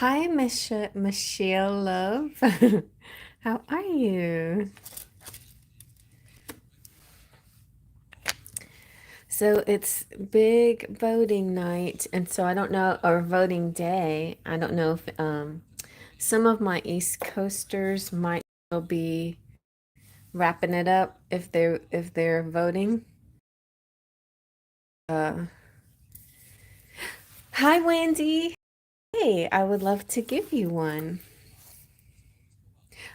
Hi, Michelle Love. How are you? So it's big voting night, and so I don't know, or voting day. I don't know if some of my East Coasters might still be wrapping it up if they're voting. Uh, Hi, Wendy. Hey, I would love to give you one.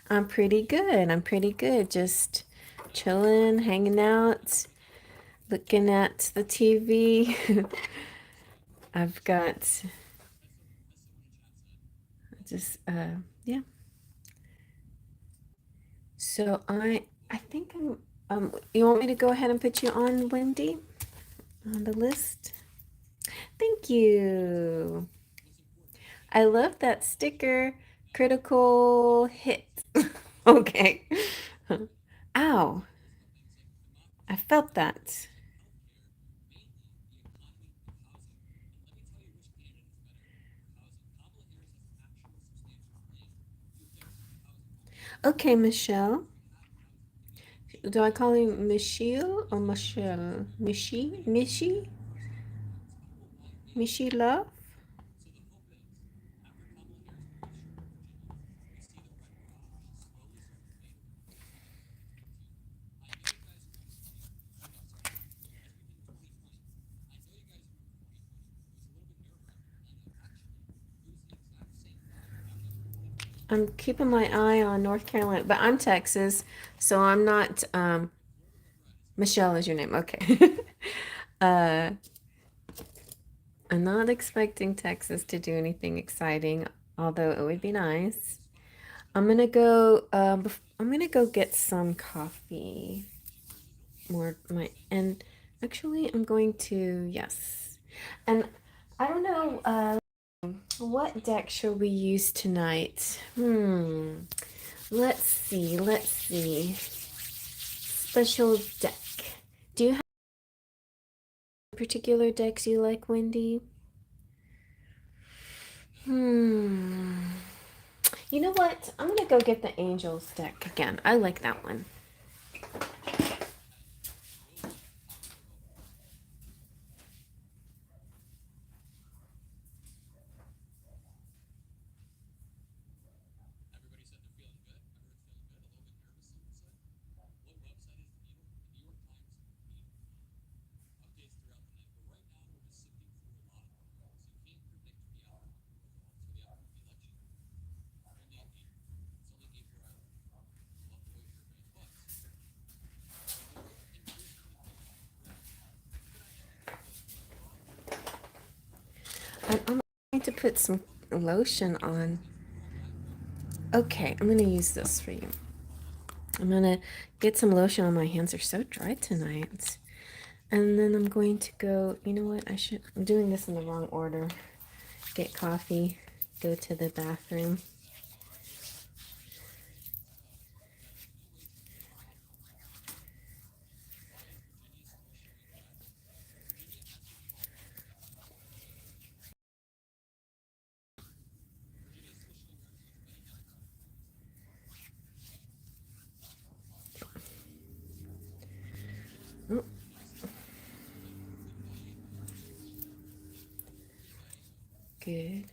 I'm pretty good. I'm pretty good. Just chilling, hanging out, looking at the TV. I've got just yeah. So I think you want me to go ahead and put you on, Wendy, on the list? Thank you. I love that sticker. Critical hit. Okay. Ow. I felt that. Okay, Michelle. Do I call you Michelle or Michelle? Michi Love? I'm keeping my eye on North Carolina, but I'm Texas, so I'm not. Michelle is your name. Okay. uh, I'm not expecting Texas to do anything exciting, although it would be nice. I'm gonna go. I'm gonna go get some coffee. And actually, I'm going to yes. And I don't know. What deck shall we use tonight? Let's see. Let's see. Special deck. Do you have particular decks you like, Wendy? Hmm. You know what? I'm gonna go get the Angels deck again. I like that one. I'm going to put some lotion on. Okay, I'm gonna use this for you. I'm gonna get some lotion on my hands. They're so dry tonight. And then I'm going to go, you know what? I'm doing this in the wrong order. Get coffee, go to the bathroom. Oh, good.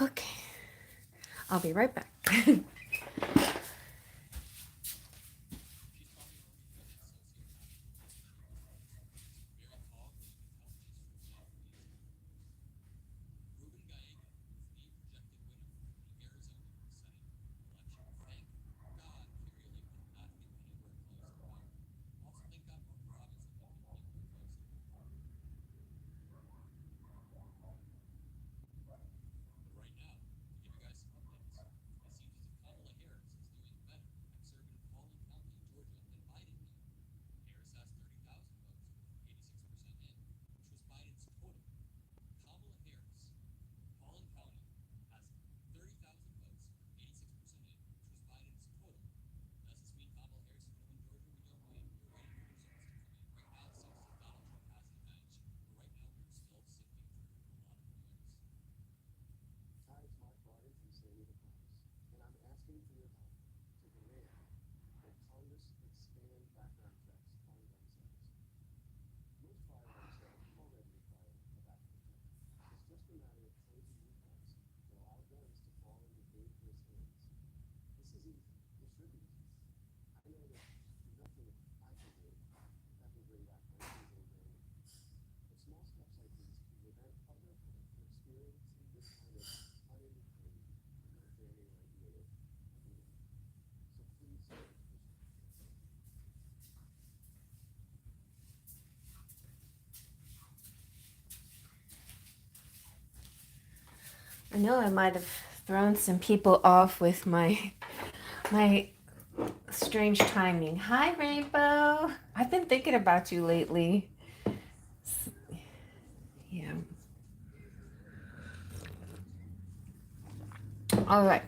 Okay, I'll be right back. I know I might have thrown some people off with my strange timing. Hi, Rainbow. I've been thinking about you lately. Yeah. All right.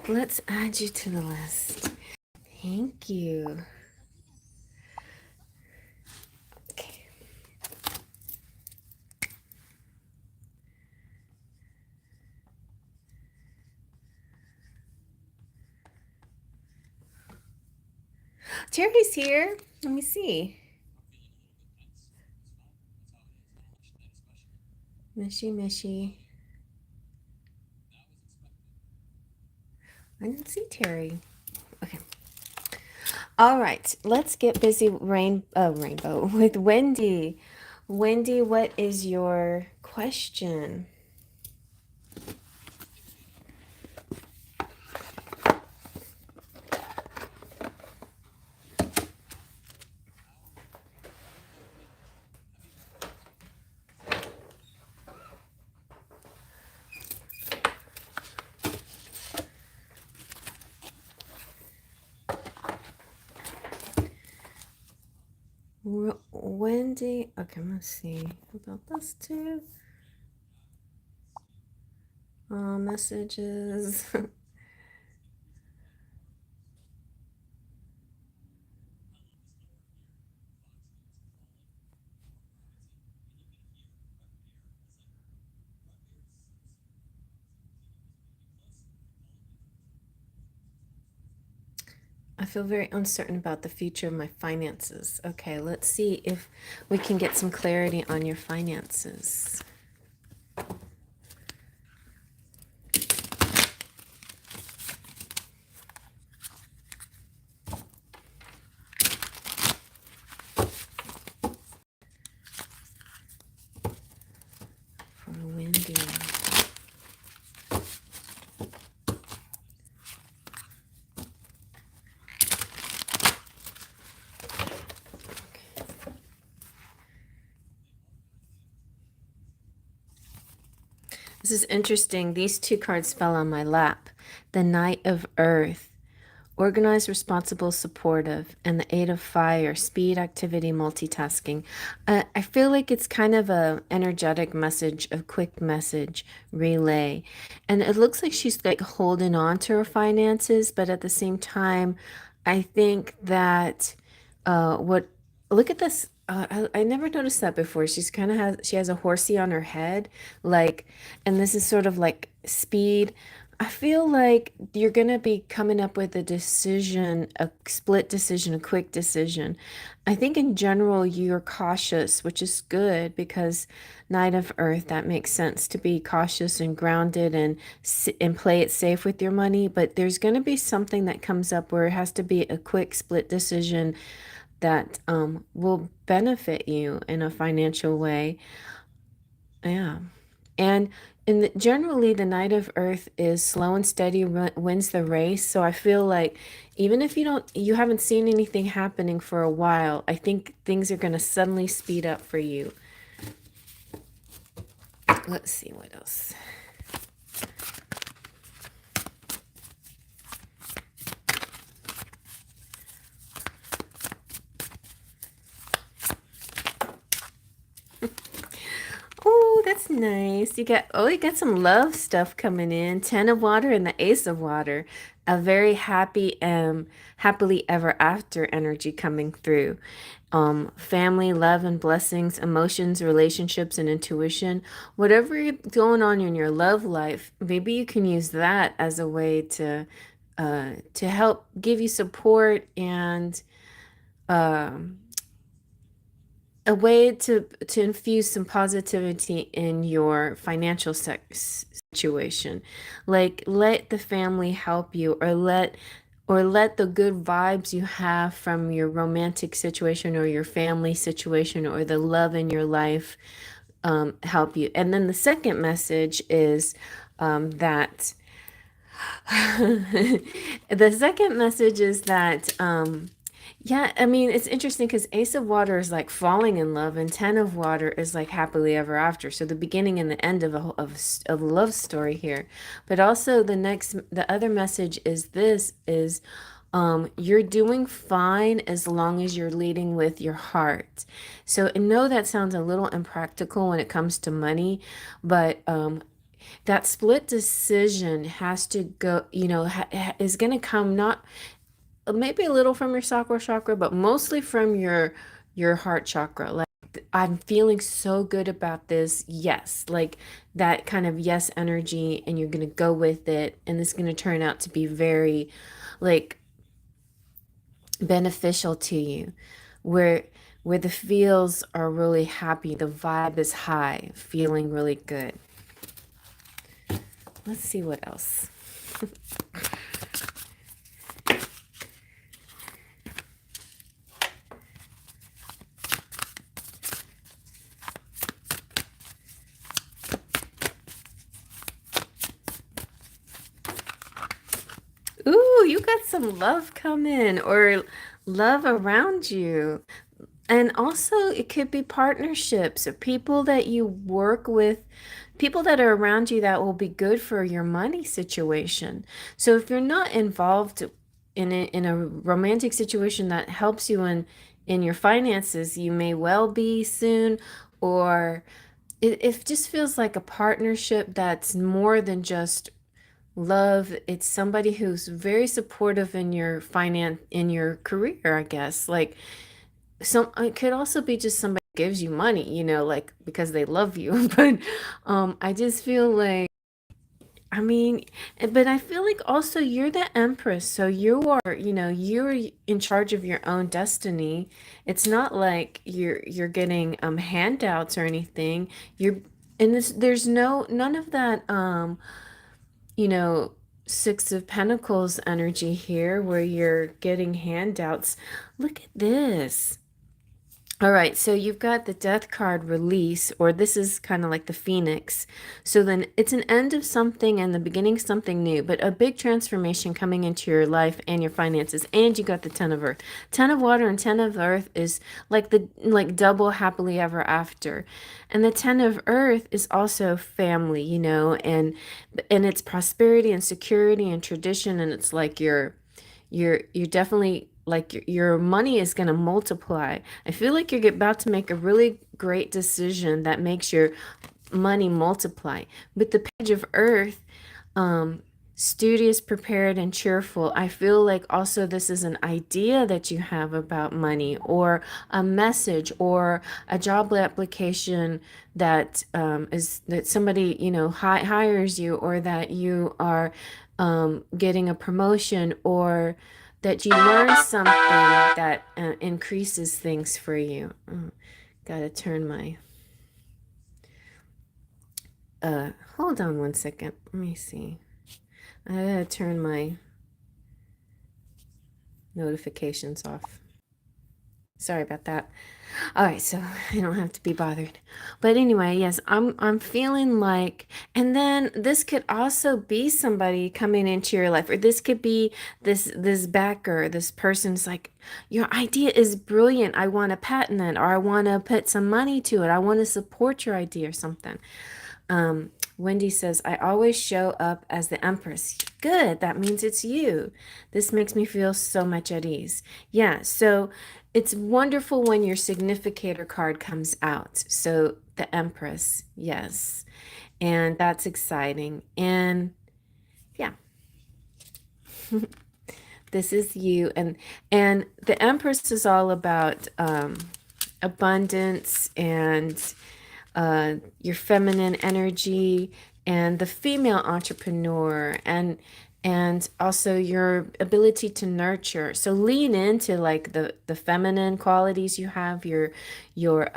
Let's add you to the list. Thank you. Okay. Terry's here. Let me see. Mishy. I didn't see Terry. Okay. All right. Let's get busy rainbow with Wendy. Wendy, what is your question? Wendy, okay, let's see about this too. Messages. I feel very uncertain about the future of my finances. Okay, let's see if we can get some clarity on your finances. For Wendy. This is interesting. These two cards fell on my lap. The Knight of Earth, organized, responsible, supportive, and the Eight of Fire, speed, activity, multitasking. I feel like it's kind of a energetic message, a quick message relay. And it looks like she's like holding on to her finances, but at the same time, I think that what look at this. I never noticed that before. She has a horsey on her head, like, and this is sort of like speed. I feel like you're gonna be coming up with a decision, a split decision, a quick decision. I think in general you're cautious, which is good because Knight of Earth, that makes sense to be cautious and grounded and play it safe with your money. But there's gonna be something that comes up where it has to be a quick split decision that will benefit you in a financial way. Yeah. And generally, the Knight of Earth is slow and steady, wins the race. So I feel like even if you haven't seen anything happening for a while, I think things are going to suddenly speed up for you. Let's see what else. Oh, that's nice. You got some love stuff coming in. Ten of Water and the Ace of Water. A very happily ever after energy coming through. Family, love and blessings, emotions, relationships, and intuition. Whatever going on in your love life, maybe you can use that as a way to help give you support and um a way to infuse some positivity in your financial situation, like let the family help you, or let the good vibes you have from your romantic situation or your family situation or the love in your life help you. And then the second message is that the second message is that Yeah, I mean, it's interesting because Ace of Water is like falling in love, and Ten of Water is like happily ever after. So the beginning and the end of a love story here. But also the other message is this is you're doing fine as long as you're leading with your heart. So I know that sounds a little impractical when it comes to money, but that split decision has to go, is going to come not maybe a little from your sacral chakra, but mostly from your heart chakra. Like I'm feeling so good about this. Yes, like that kind of yes energy, and you're gonna go with it, and it's gonna turn out to be very like beneficial to you. Where where the feels are really happy, the vibe is high, feeling really good. Let's see what else. Ooh, you got some love coming or love around you. And also, it could be partnerships or people that you work with, people that are around you that will be good for your money situation. So if you're not involved in a romantic situation that helps you in your finances, you may well be soon, or it just feels like a partnership that's more than just love. It's somebody who's very supportive in your in your career, I guess. Like some it could also be just somebody gives you money, like because they love you. But I just feel like I mean, but I feel like also you're the empress, so you're in charge of your own destiny. It's not like you're getting handouts or anything. You're and there's none of that you know, Six of Pentacles energy here where you're getting handouts. Look at this. All right, so you've got the death card release, or this is kind of like the phoenix. So then it's an end of something and the beginning of something new, but a big transformation coming into your life and your finances. And you got the 10 of earth. 10 of water and 10 of earth is like the double happily ever after. And the 10 of earth is also family, and it's prosperity and security and tradition, and it's like you're definitely like your money is going to multiply. I feel like you're about to make a really great decision that makes your money multiply. With the page of earth, um studious, prepared, and cheerful, I feel like also this is an idea that you have about money, or a message, or a job application that is that somebody hires you, or that you are getting a promotion, or that you learn something that increases things for you. Gotta turn my hold on one second, let me see. I gotta turn my notifications off. Sorry about that. All right, so I don't have to be bothered. But anyway, yes, I'm feeling like, and then this could also be somebody coming into your life, or this could be this backer, this person's like, your idea is brilliant. I want to patent it, or I want to put some money to it. I want to support your idea or something. Wendy says, I always show up as the Empress. Good, that means it's you. This makes me feel so much at ease. Yeah, so it's wonderful when your significator card comes out. So the Empress, yes. And that's exciting. And yeah, this is you. And the Empress is all about abundance and your feminine energy, and the female entrepreneur, and also your ability to nurture. So lean into like the feminine qualities you have, your your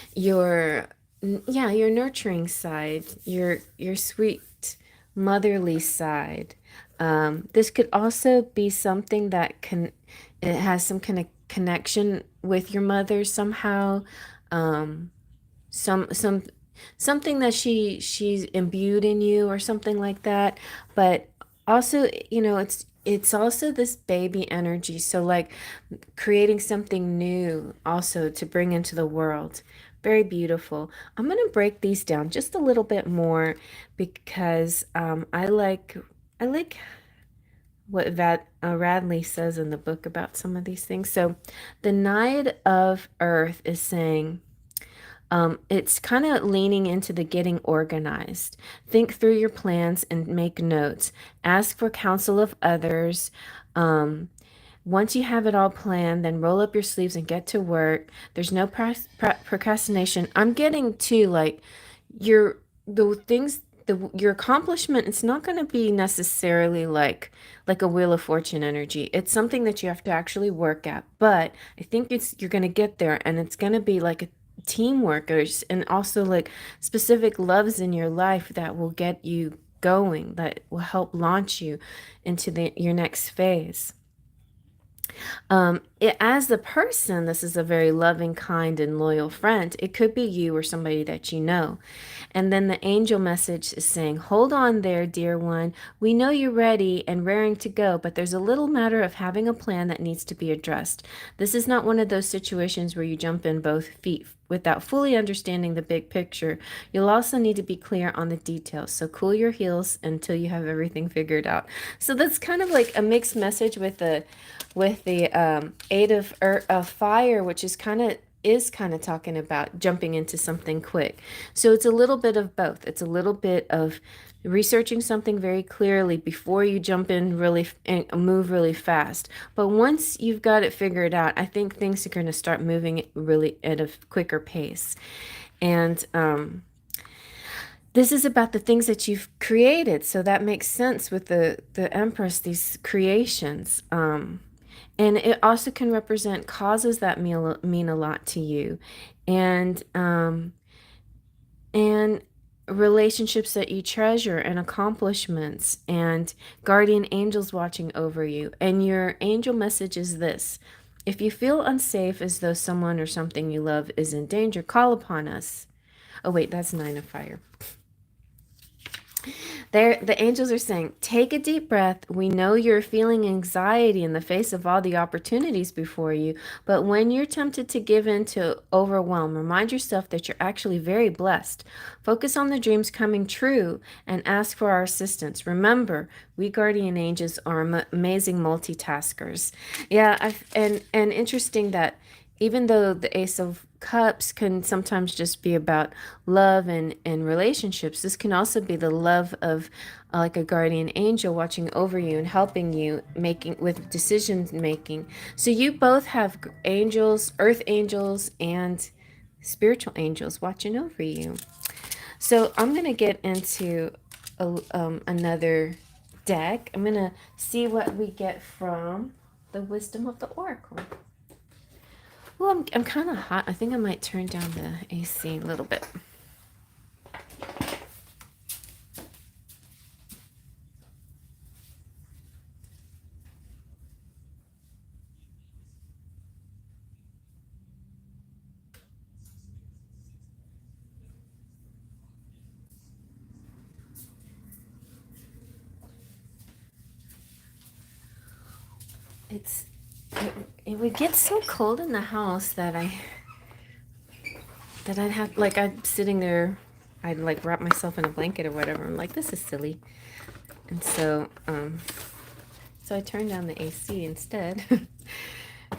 yeah, your nurturing side, your sweet motherly side. This could also be something that it has some kind of connection with your mother somehow. um some something that she's imbued in you or something like that. But also, it's it's also this baby energy. So like creating something new also to bring into the world. Very beautiful. I'm going to break these down just a little bit more because I like what Radley says in the book about some of these things. So the Knight of Earth is saying, it's kind of leaning into the getting organized. Think through your plans and make notes. Ask for counsel of others. Um, Once you have it all planned, then roll up your sleeves and get to work. There's no procrastination. I'm getting to like your the things your accomplishment. It's not going to be necessarily like a Wheel of Fortune energy. It's something that you have to actually work at. But I think you're going to get there, and it's going to be like a teamwork and also like specific loves in your life that will get you going, that will help launch you into your next phase. As the person, this is a very loving, kind, and loyal friend. It could be you or somebody that you know. And then the angel message is saying, hold on there, dear one. We know you're ready and raring to go, but there's a little matter of having a plan that needs to be addressed. This is not one of those situations where you jump in both feet without fully understanding the big picture. You'll also need to be clear on the details. So cool your heels until you have everything figured out. So that's kind of like a mixed message with the Eight of Fire, which is kind of talking about jumping into something quick. So it's a little bit of both. It's a little bit of researching something very clearly before you jump in really and move really fast. But once you've got it figured out, I think things are going to start moving really at a quicker pace. And this is about the things that you've created. So that makes sense with the Empress, these creations. And it also can represent causes that mean a lot to you, and relationships that you treasure, and accomplishments, and guardian angels watching over you. And your angel message is this: if you feel unsafe, as though someone or something you love is in danger, call upon us. Oh wait, that's Nine of Fire. The angels are saying, take a deep breath. We know you're feeling anxiety in the face of all the opportunities before you, but when you're tempted to give in to overwhelm, remind yourself that you're actually very blessed. Focus on the dreams coming true and ask for our assistance. Remember, we guardian angels are amazing multitaskers. Yeah, and interesting that even though the Ace of Cups can sometimes just be about love and relationships, this can also be the love of like a guardian angel watching over you and helping you making with decision making. So you both have angels, earth angels, and spiritual angels watching over you. So I'm going to get into another deck. I'm going to see what we get from the Wisdom of the Oracle. Well, I'm kind of hot. I think I might turn down the AC a little bit. It would get so cold in the house that I'd have, like, I'm sitting there, I'd like wrap myself in a blanket or whatever. I'm like, this is silly. And so I turned down the AC instead.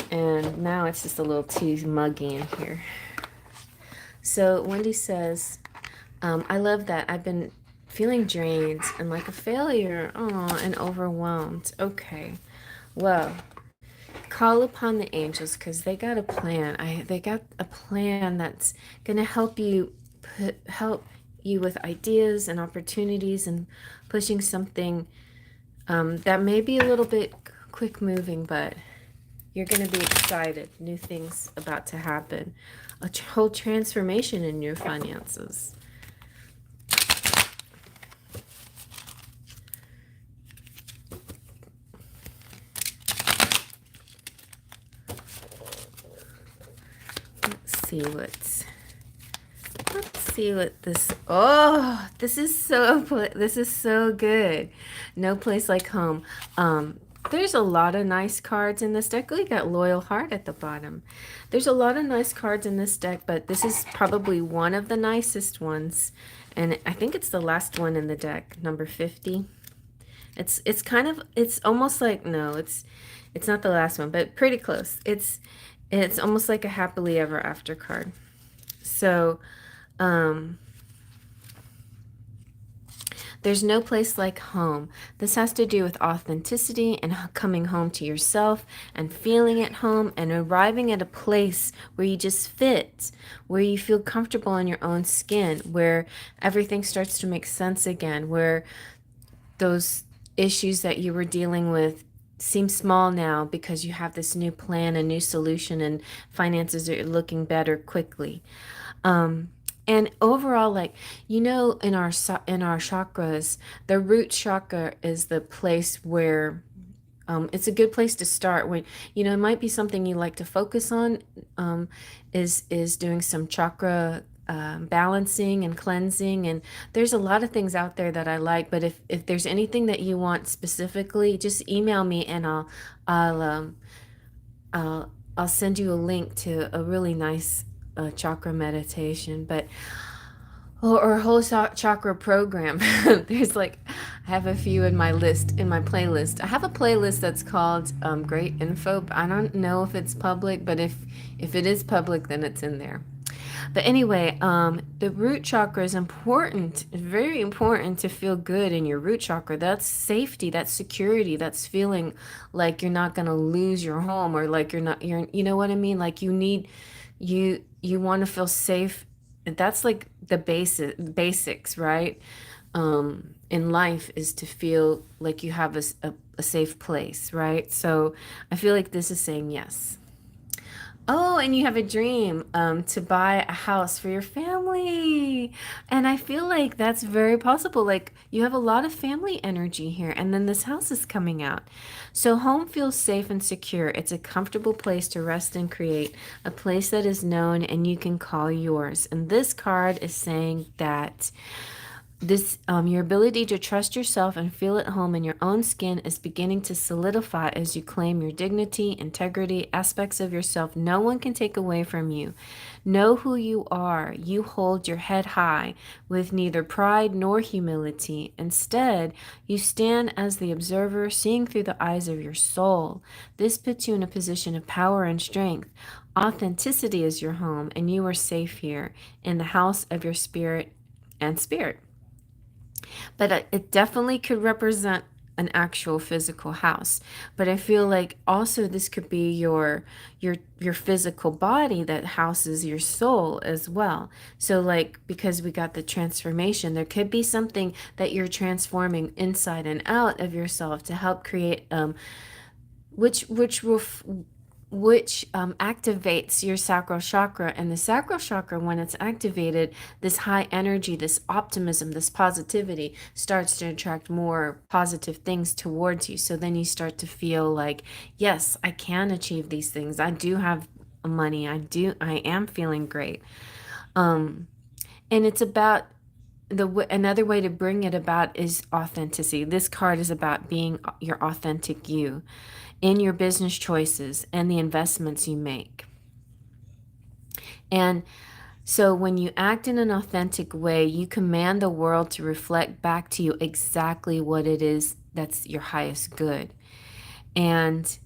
And now it's just a little too muggy in here. So Wendy says, I love that. I've been feeling drained and like a failure. And overwhelmed. Okay. Well, call upon the angels because they got a plan. They got a plan that's gonna help you with ideas and opportunities and pushing something that may be a little bit quick moving, but you're gonna be excited. New things about to happen. A whole transformation in your finances. Let's see what this. This is so good. No place like home. There's a lot of nice cards in this deck. We got Loyal Heart at the bottom. There's a lot of nice cards in this deck, but this is probably one of the nicest ones. And I think it's the last one in the deck, number 50. It's kind of, it's almost like, no, it's not the last one, but pretty close. It's almost like a happily ever after card. So, there's no place like home. This has to do with authenticity and coming home to yourself and feeling at home and arriving at a place where you just fit, where you feel comfortable in your own skin, where everything starts to make sense again, where those issues that you were dealing with seem small now because you have this new plan, a new solution, and finances are looking better quickly. And overall, like, in our chakras, the root chakra is the place where it's a good place to start. When it might be something you like to focus on, is doing some chakra balancing and cleansing. And there's a lot of things out there that I like. But if there's anything that you want specifically, just email me and I'll um, I'll send you a link to a really nice chakra meditation. But or a whole chakra program. There's like, I have a few in my playlist. I have a playlist that's called Great Info. I don't know if it's public, but if it is public, then it's in there. But anyway, the root chakra is important, very important to feel good in your root chakra. That's safety, that's security, that's feeling like you're not going to lose your home, or like you know what I mean? Like you want to feel safe. That's like the basics, right? In life, is to feel like you have a safe place, right? So I feel like this is saying yes. Oh, and you have a dream to buy a house for your family. And I feel like that's very possible. Like, you have a lot of family energy here, and then this house is coming out. So home feels safe and secure. It's a comfortable place to rest and create, a place that is known and you can call yours. And this card is saying that your ability to trust yourself and feel at home in your own skin is beginning to solidify as you claim your dignity, integrity, aspects of yourself no one can take away from you. Know who you are. You hold your head high with neither pride nor humility. Instead, you stand as the observer, seeing through the eyes of your soul. This puts you in a position of power and strength. Authenticity is your home, and you are safe here in the house of your spirit and spirit. But it definitely could represent an actual physical house. But I feel like also this could be your physical body that houses your soul as well. So like, because we got the transformation, there could be something that you're transforming inside and out of yourself to help create which activates your sacral chakra. And the sacral chakra, when it's activated, this high energy, this optimism, this positivity starts to attract more positive things towards you. So then you start to feel like, yes, I can achieve these things. I do have money. I am feeling great. And it's about another way to bring it about is authenticity. This card is about being your authentic you in your business choices and the investments you make. And so when you act in an authentic way, you command the world to reflect back to you exactly what it is that's your highest good. And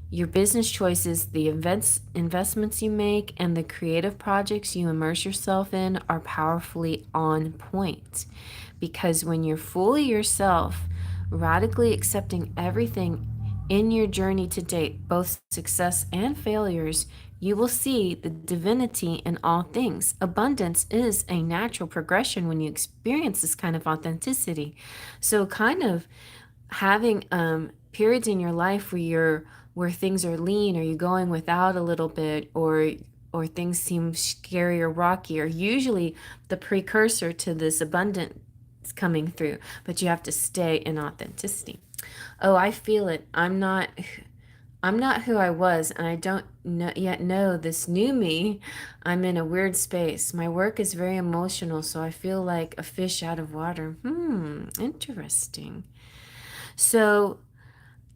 your business choices, the investments you make, and the creative projects you immerse yourself in are powerfully on point. Because when you're fully yourself, radically accepting everything in your journey to date, both success and failures, you will see the divinity in all things. Abundance is a natural progression when you experience this kind of authenticity. So kind of having periods in your life where things are lean, or you're going without a little bit, or things seem scary or rocky, are usually the precursor to this abundance coming through. But you have to stay in authenticity. Oh, I feel it. I'm not who I was, and I don't yet know this new me. I'm in a weird space. My work is very emotional, so I feel like a fish out of water. Interesting. So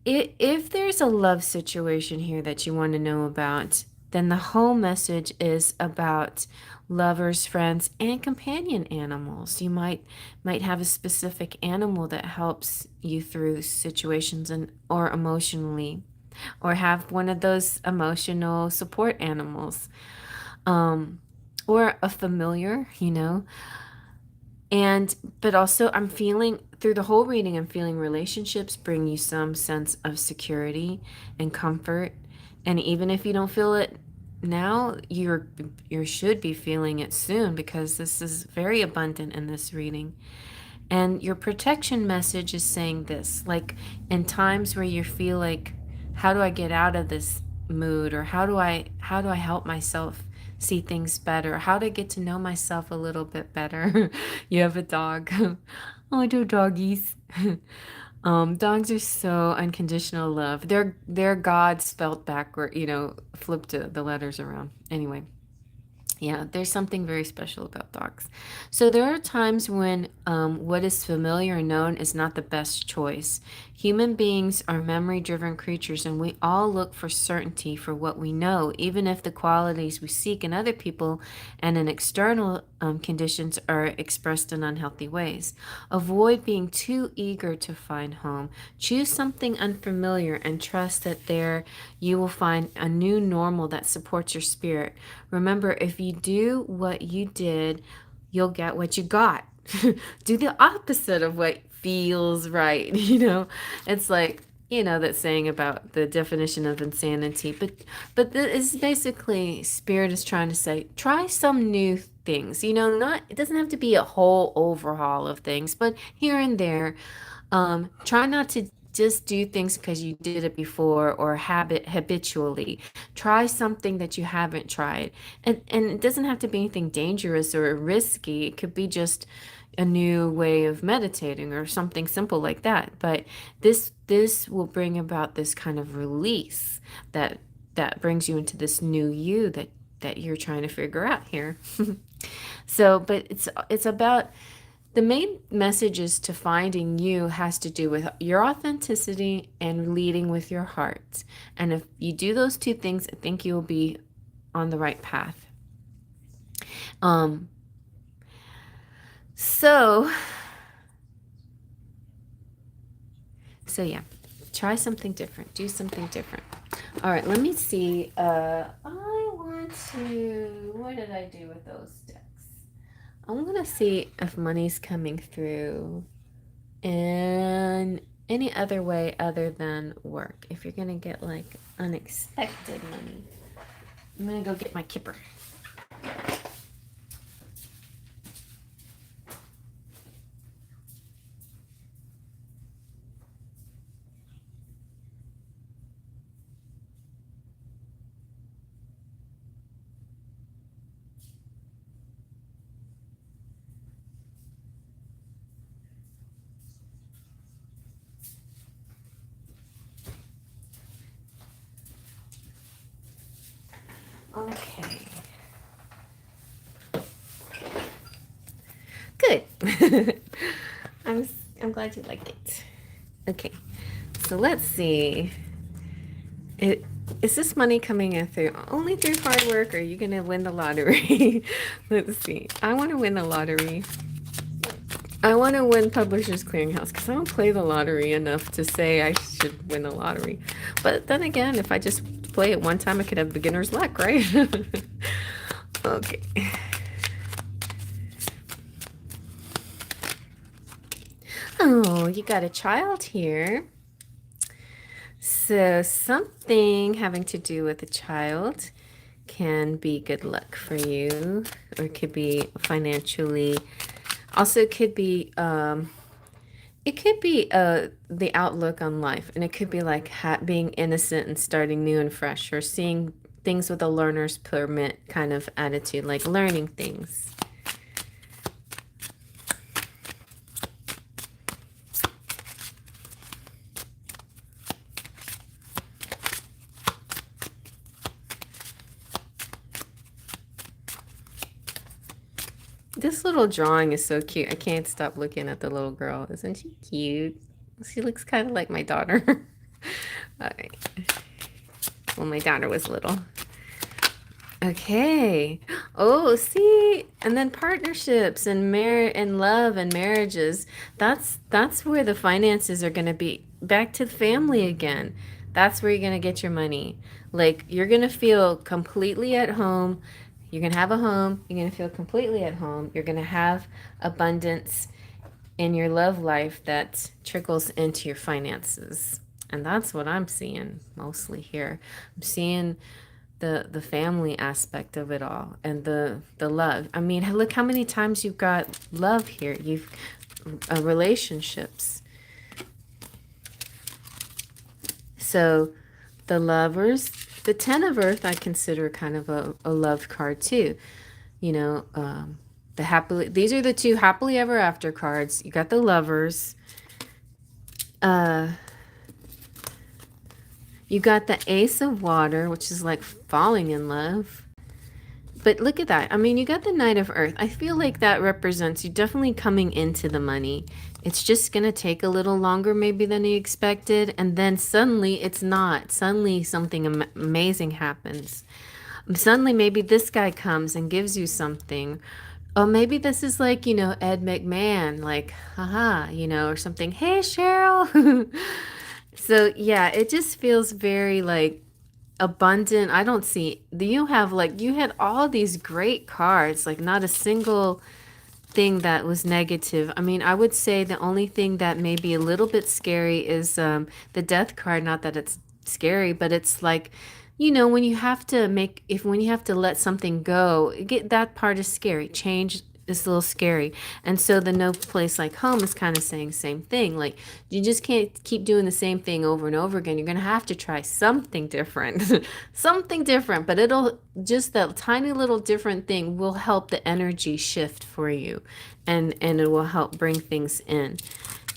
If there's a love situation here that you want to know about, then the whole message is about lovers, friends, and companion animals. You might have a specific animal that helps you through situations and or emotionally, or have one of those emotional support animals, um, or a familiar, and but also I'm feeling through the whole reading, I'm feeling relationships bring you some sense of security and comfort. And even if you don't feel it now, you should be feeling it soon, because this is very abundant in this reading. And your protection message is saying this, like in times where you feel like, how do I get out of this mood, or how do I help myself see things better? How to get to know myself a little bit better? You have a dog. Oh, I do doggies. Dogs are so unconditional love. They're God spelt backward, flipped the letters around. Anyway. Yeah, there's something very special about dogs. So there are times when what is familiar and known is not the best choice. Human beings are memory-driven creatures, and we all look for certainty for what we know, even if the qualities we seek in other people and in external conditions are expressed in unhealthy ways. Avoid being too eager to find home. Choose something unfamiliar and trust that there you will find a new normal that supports your spirit. Remember, if you do what you did, you'll get what you got. Do the opposite of what feels right. It's like, that saying about the definition of insanity. But it's basically spirit is trying to say, try some new things. Not, it doesn't have to be a whole overhaul of things, but here and there. Try not to just do things because you did it before or habitually. Try something that you haven't tried. And it doesn't have to be anything dangerous or risky. It could be just a new way of meditating or something simple like that. But this will bring about this kind of release that brings you into this new you that you're trying to figure out here. So, but it's about the main message is to finding you has to do with your authenticity and leading with your heart. And if you do those two things, I think you'll be on the right path. Um, so, so yeah, try something different. Do something different. All right, let me see. What did I do with those decks? I want to see if money's coming through in any other way other than work. If you're going to get like unexpected money. I'm going to go get my kipper. Okay. Good. I'm glad you liked it. Okay. So let's see. Is this money coming in through only through hard work, or are you gonna win the lottery? Let's see. I want to win the lottery. I want to win Publishers Clearinghouse because I don't play the lottery enough to say I should win the lottery. But then again, if I just play it one time, I could have beginner's luck, right? Okay. Oh, you got a child here. So something having to do with a child can be good luck for you, or it could be financially. Also, it could be the outlook on life, and it could be like being innocent and starting new and fresh, or seeing things with a learner's permit kind of attitude, like learning things. This little drawing is so cute. I can't stop looking at the little girl. Isn't she cute? She looks kind of like my daughter. All right. When my daughter was little. Okay. Oh, see, and then partnerships and and love and marriages. That's where the finances are going to be back to the family again. That's where you're going to get your money. Like you're going to feel completely at home. You're going to have a home. You're going to feel completely at home. You're going to have abundance in your love life that trickles into your finances. And that's what I'm seeing mostly here. I'm seeing the family aspect of it all and the love. I mean, look how many times you've got love here. You've relationships. So the lovers, the 10 of earth, I consider kind of a love card too. You know, the happily, these are the two happily ever after cards. You got the lovers. You got the ace of water, which is like falling in love. But look at that. I mean, you got the Knight of Earth. I feel like that represents you definitely coming into the money. It's just going to take a little longer maybe than you expected. And then suddenly it's not. Suddenly something amazing happens. Suddenly maybe this guy comes and gives you something. Or maybe this is like, you know, Ed McMahon, like, haha, you know, or something. Hey, Cheryl. So yeah, it just feels very like abundant. I don't see you have like you had all these great cards, like not a single thing that was negative. I mean, I would say the only thing that may be a little bit scary is the death card. Not that it's scary, but it's like, you know, when you have to make if when you have to let something go, get that part is scary. Change is a little scary. And so the no place like home is kind of saying same thing. Like you just can't keep doing the same thing over and over again. You're going to have to try something different. Something different, but it'll just that tiny little different thing will help the energy shift for you and it will help bring things in.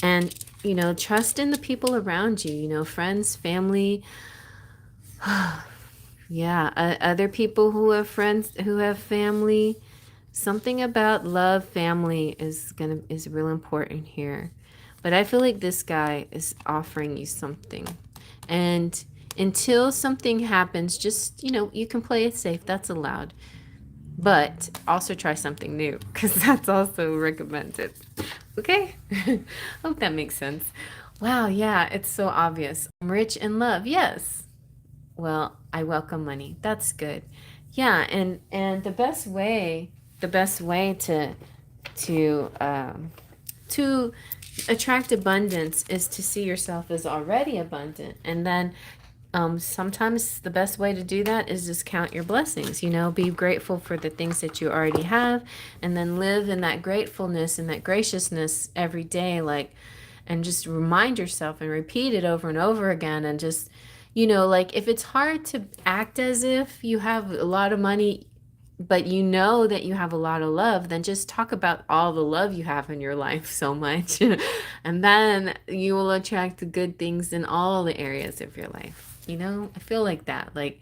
And you know, trust in the people around you, you know, friends, family, yeah, other people who have friends who have family. Something about love, family is real important here. But I feel like this guy is offering you something. And until something happens, just, you know, you can play it safe. That's allowed. But also try something new because that's also recommended. Okay? Hope that makes sense. Wow, yeah, it's so obvious. I'm rich in love. Yes. Well, I welcome money. That's good. Yeah, and the best way to attract abundance is to see yourself as already abundant. And then sometimes the best way to do that is just count your blessings, you know, be grateful for the things that you already have, and then live in that gratefulness and that graciousness every day, like, and just remind yourself and repeat it over and over again. And just, you know, like if it's hard to act as if you have a lot of money, but you know that you have a lot of love, then just talk about all the love you have in your life so much. And then you will attract the good things in all the areas of your life. You know, I feel like that. Like,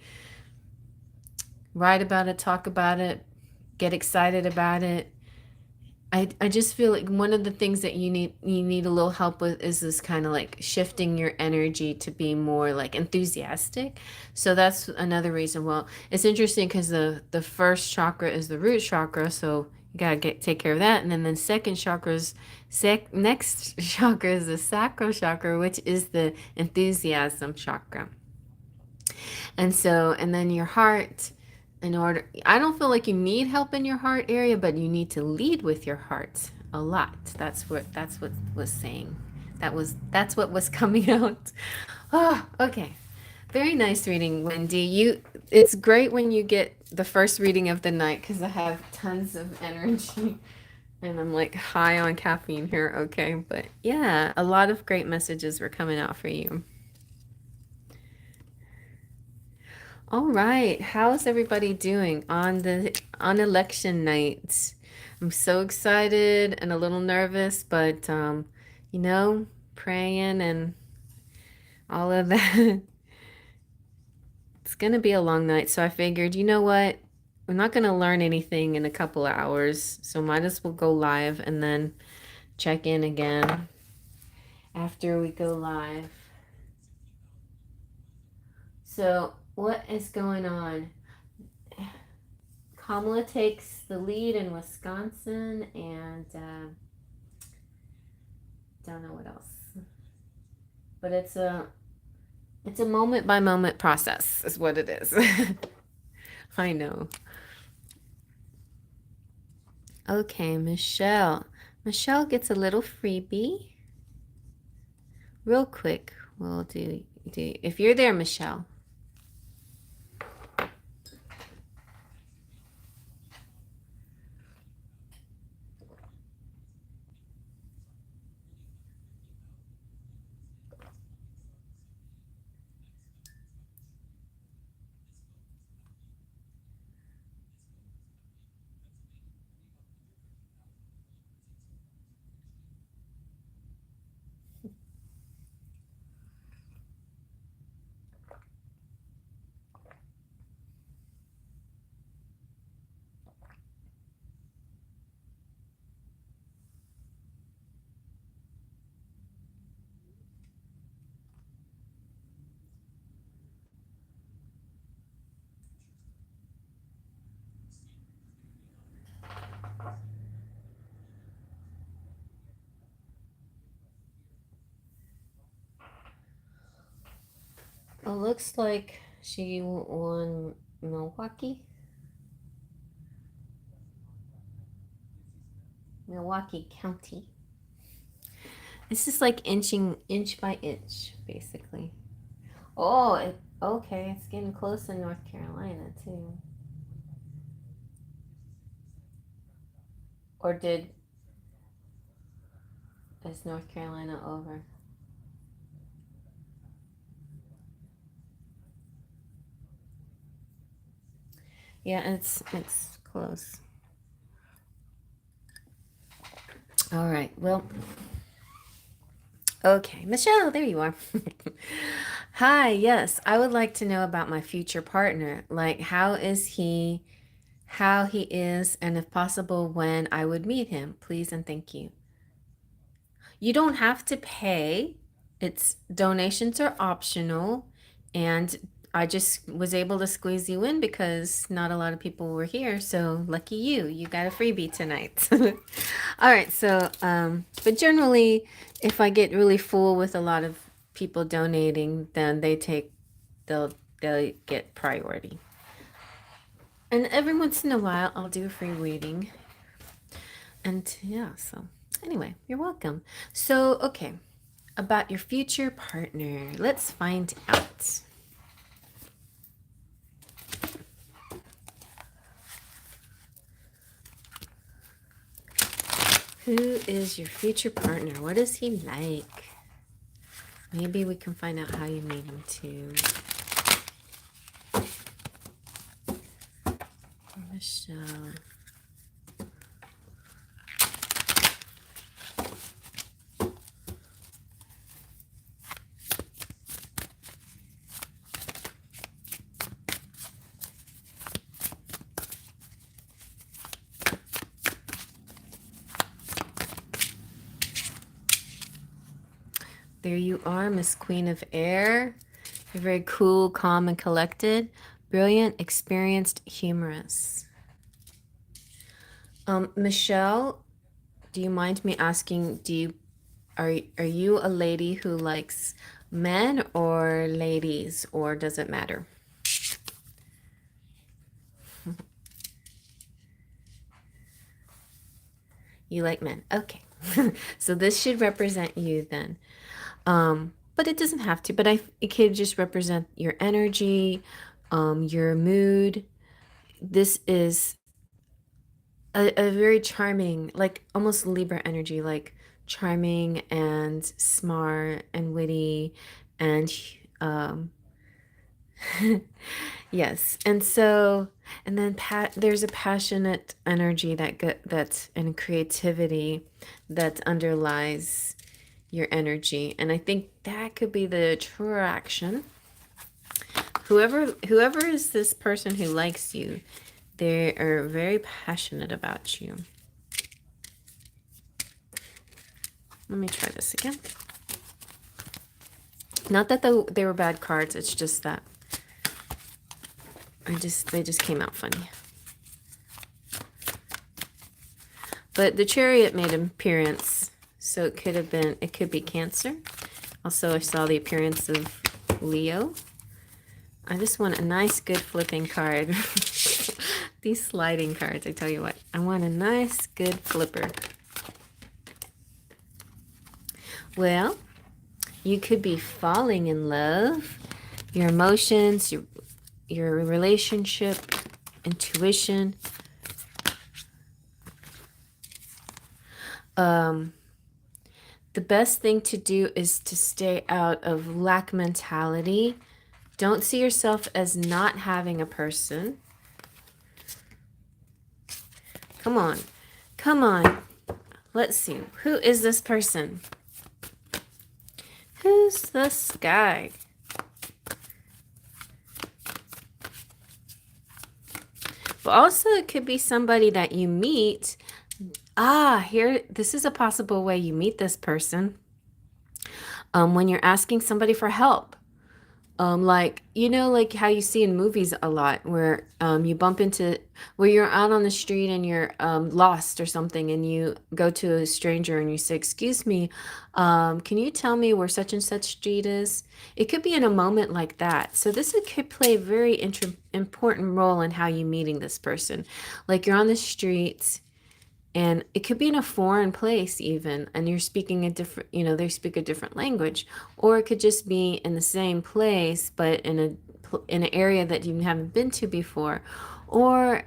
write about it, talk about it, get excited about it. I just feel like one of the things that you need a little help with is this kind of like shifting your energy to be more like enthusiastic. So that's another reason. Well, it's interesting because the first chakra is the root chakra, so you gotta take care of that. And then the second chakra's next chakra is the sacral chakra, which is the enthusiasm chakra. And so, and then your heart, in order, I don't feel like you need help in your heart area, but you need to lead with your heart a lot. That's what was saying. That's what was coming out. Oh, okay. Very nice reading, Wendy. It's great when you get the first reading of the night because I have tons of energy and I'm like high on caffeine here. Okay, but yeah, a lot of great messages were coming out for you. All right. How's everybody doing on election night? I'm so excited and a little nervous, but you know, praying and all of that. It's gonna be a long night, so I figured, you know what? I'm not gonna learn anything in a couple of hours, so might as well go live and then check in again after we go live. So what is going on? Kamala takes the lead in Wisconsin, and don't know what else. But it's a moment by moment process, is what it is. I know. Okay, Michelle. Michelle gets a little freebie. Real quick, we'll do if you're there, Michelle. It looks like she won Milwaukee County. It's just like inch by inch, basically. Oh, okay. It's getting close in North Carolina too. Or is North Carolina over? Yeah, it's close. All right. Well, okay, Michelle, there you are. Hi, yes, I would like to know about my future partner. Like, how he is, and if possible, when I would meet him. Please and thank you. You don't have to pay. It's donations are optional, and I just was able to squeeze you in because not a lot of people were here. So lucky you. You got a freebie tonight. All right. So, but generally, if I get really full with a lot of people donating, then they'll they'll get priority. And every once in a while, I'll do a free reading. And yeah, so anyway, you're welcome. So, okay, about your future partner, let's find out. Who is your future partner? What is he like? Maybe we can find out how you meet him too. Michelle. There you are, Miss Queen of Air. You're very cool, calm, and collected. Brilliant, experienced, humorous. Michelle, do you mind me asking, are you a lady who likes men or ladies, or does it matter? You like men. Okay. So this should represent you then. But it doesn't have to, but it could just represent your energy, your mood. This is a very charming, like almost Libra energy, like charming and smart and witty and yes. And so, and then there's a passionate energy that's and creativity that underlies your energy. And I think that could be the attraction. Whoever is this person who likes you, they are very passionate about you. Let me try this again. Not that they were bad cards, it's just that they just came out funny. But the Chariot made an appearance, so it could be Cancer. Also, I saw the appearance of Leo. I just want a nice, good flipping card. These sliding cards, I tell you what. I want a nice, good flipper. Well, you could be falling in love. Your emotions, your relationship, intuition. The best thing to do is to stay out of lack mentality. Don't see yourself as not having a person. Come on. Come on. Let's see. Who is this person? Who's this guy? But also it could be somebody that you meet. Here, this is a possible way you meet this person. When you're asking somebody for help. Like, you know, like how you see in movies a lot where you bump into, where you're out on the street and you're lost or something, and you go to a stranger and you say, excuse me, can you tell me where such and such street is? It could be in a moment like that. So this could play a very important role in how you're meeting this person. Like you're on the streets, and it could be in a foreign place even, and you're speaking a different, you know, they speak a different language. Or it could just be in the same place, but in an area that you haven't been to before. Or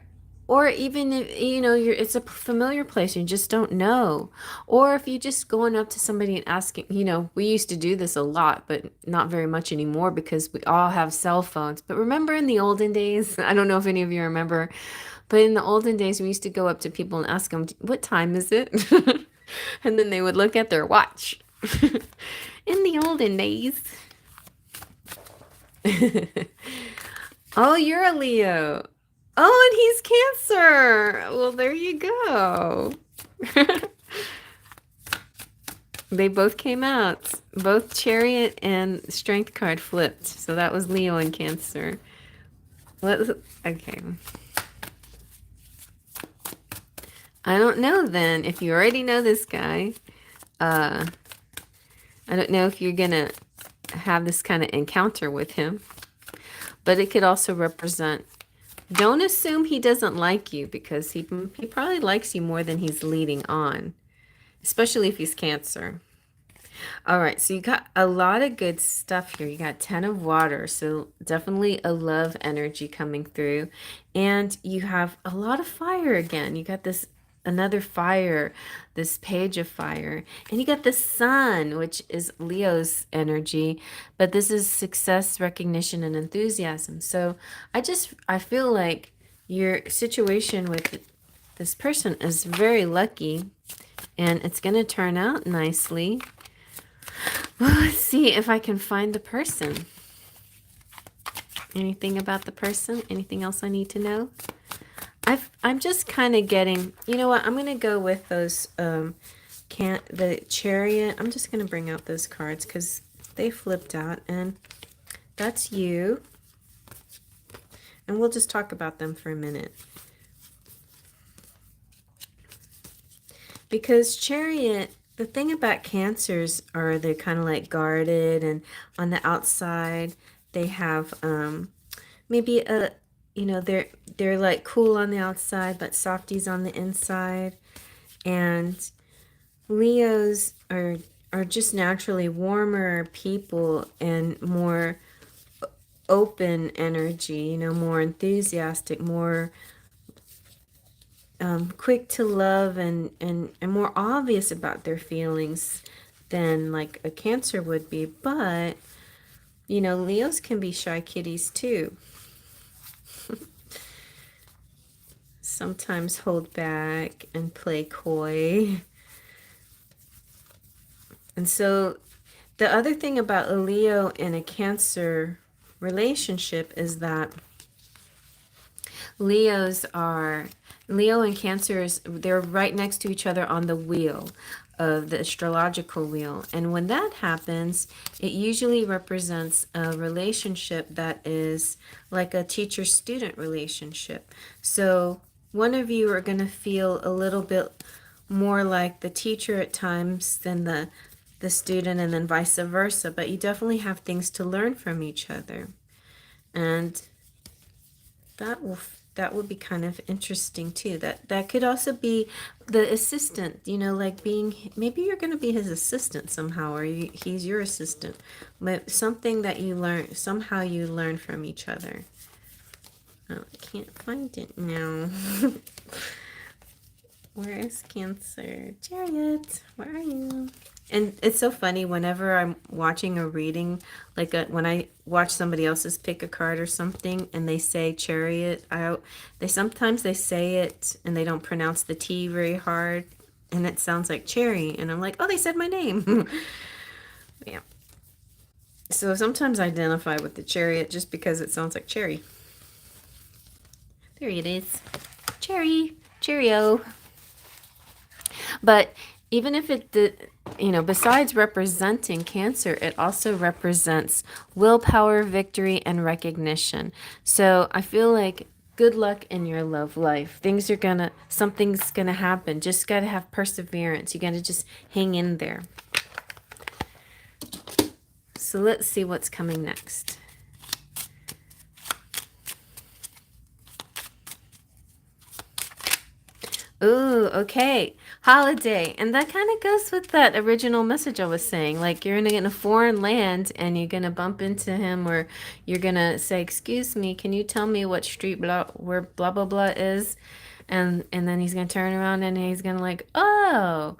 even if, you know, it's a familiar place, you just don't know. Or if you're just going up to somebody and asking, you know, we used to do this a lot, but not very much anymore because we all have cell phones. But remember in the olden days, I don't know if any of you remember, but in the olden days, we used to go up to people and ask them, what time is it? And then they would look at their watch. In the olden days. Oh, you're a Leo. Oh, and he's Cancer. Well, there you go. They both came out. Both Chariot and Strength card flipped. So that was Leo and Cancer. Okay. I don't know then if you already know this guy. I don't know if you're going to have this kind of encounter with him. But it could also represent, don't assume he doesn't like you, because he probably likes you more than he's leading on. Especially if he's Cancer. All right, so you got a lot of good stuff here. You got 10 of water, so definitely a love energy coming through. And you have a lot of fire again. You got this another fire, this page of fire. And you got the sun, which is Leo's energy, but this is success, recognition, and enthusiasm. So I feel like your situation with this person is very lucky, and it's going to turn out nicely. Well, let's see if I can find the person. Anything about the person? Anything else I need to know? I'm just kind of getting, you know what? I'm going to go with those, the Chariot. I'm just going to bring out those cards because they flipped out, and that's you. And we'll just talk about them for a minute. Because Chariot, the thing about Cancers are they're kind of like guarded, and on the outside they have maybe a, you know, they're like cool on the outside but softies on the inside. And Leos are just naturally warmer people and more open energy, you know, more enthusiastic, more quick to love, and more obvious about their feelings than like a Cancer would be. But, you know, Leos can be shy kitties too. Sometimes hold back and play coy. And so the other thing about a Leo and a Cancer relationship is that Leos are Leo and Cancer they're right next to each other on the wheel of the astrological wheel. And when that happens, it usually represents a relationship that is like a teacher-student relationship. So one of you are going to feel a little bit more like the teacher at times than the student, and then vice versa. But you definitely have things to learn from each other. And that would be kind of interesting too. That could also be the assistant, like being, maybe you're going to be his assistant somehow, or he's your assistant. But something that you learn, somehow you learn from each other. Oh, I can't find it now. Where is Cancer? Chariot, where are you? And it's so funny whenever I'm watching a reading, like when I watch somebody else's pick a card or something, and they say Chariot, sometimes they say it and they don't pronounce the T very hard, and it sounds like cherry, and I'm like, oh, they said my name. Yeah. So sometimes I identify with the Chariot just because it sounds like cherry. There it is. Cherry. Cheerio. But even if it did, besides representing Cancer, it also represents willpower, victory, and recognition. So I feel like good luck in your love life. Something's gonna happen. Just gotta have perseverance. You gotta just hang in there. So let's see what's coming next. Ooh, okay. Holiday. And that kind of goes with that original message I was saying. Like you're in a foreign land and you're going to bump into him, or you're going to say, excuse me, can you tell me what street where blah, blah, blah is? And then he's going to turn around and he's going to like, oh,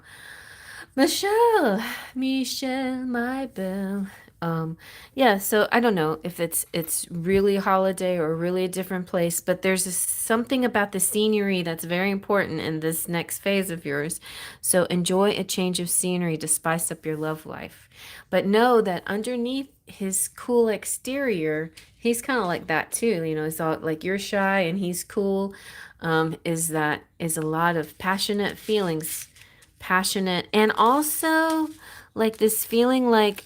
Michelle, my belle. Yeah, so I don't know if it's really a holiday or really a different place, but there's something about the scenery that's very important in this next phase of yours. So enjoy a change of scenery to spice up your love life. But know that underneath his cool exterior, he's kind of like that too. It's all like you're shy and he's cool. Is a lot of passionate feelings, passionate, and also like this feeling like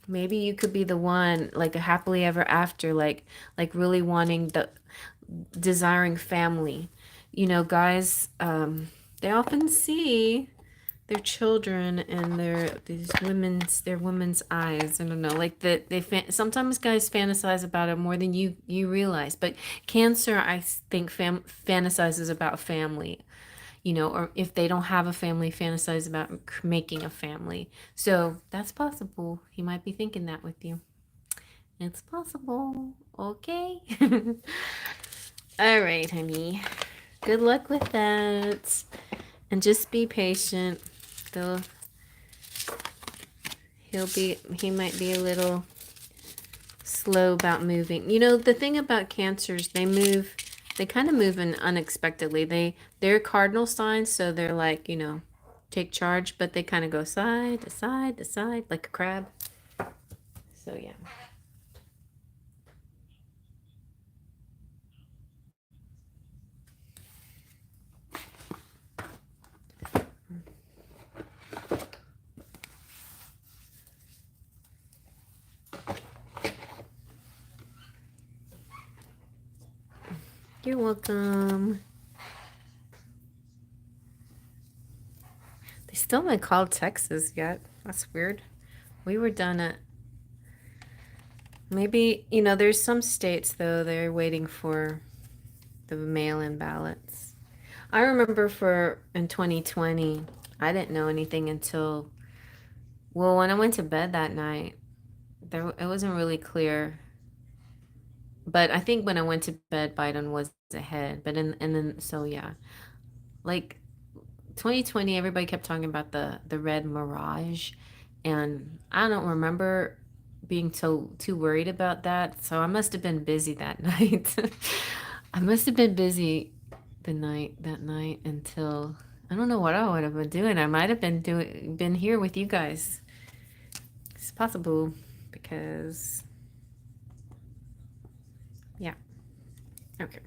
maybe you could be the one, like a happily ever after, like really wanting desiring family. Guys, they often see their children and their women's eyes. I don't know, like sometimes guys fantasize about it more than you realize. But Cancer, I think, fantasizes about family, or if they don't have a family, fantasize about making a family. So that's possible. He might be thinking that with you. It's possible. Okay. All right, honey. Good luck with that. And just be patient. Though he might be a little slow about moving. The thing about Cancers, they kind of move in unexpectedly. They're cardinal signs, so they're like, take charge, but they kind of go side to side to side like a crab. So yeah. You're welcome. They still haven't called Texas yet. That's weird. We were done at maybe, there's some states though they're waiting for the mail-in ballots. I remember in 2020, I didn't know anything until, well, when I went to bed that night, it wasn't really clear. But I think when I went to bed, Biden was ahead. But and then so yeah, like 2020, everybody kept talking about the red mirage, and I don't remember being too worried about that. So I must have been busy that night. I must have been busy that night until I don't know what I would have been doing. I might have been here with you guys. It's possible because yeah. Okay.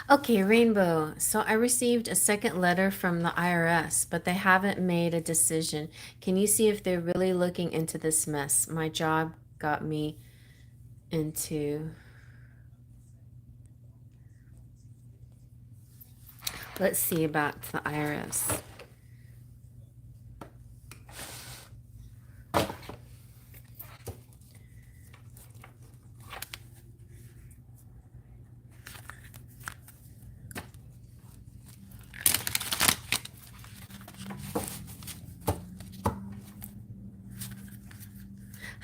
Okay, Rainbow. So I received a second letter from the IRS, but they haven't made a decision. Can you see if they're really looking into this mess? My job got me into. Let's see about the IRS.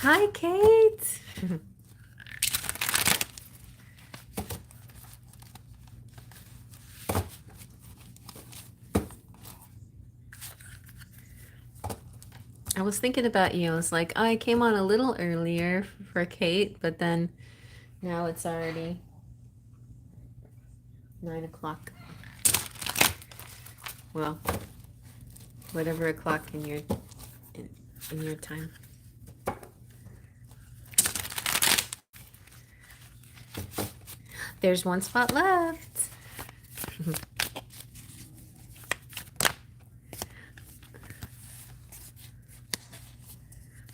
Hi, Kate. I was thinking about you. I was like, oh, I came on a little earlier for Kate, but then now it's already 9 o'clock. Well, whatever o'clock in your time. There's one spot left.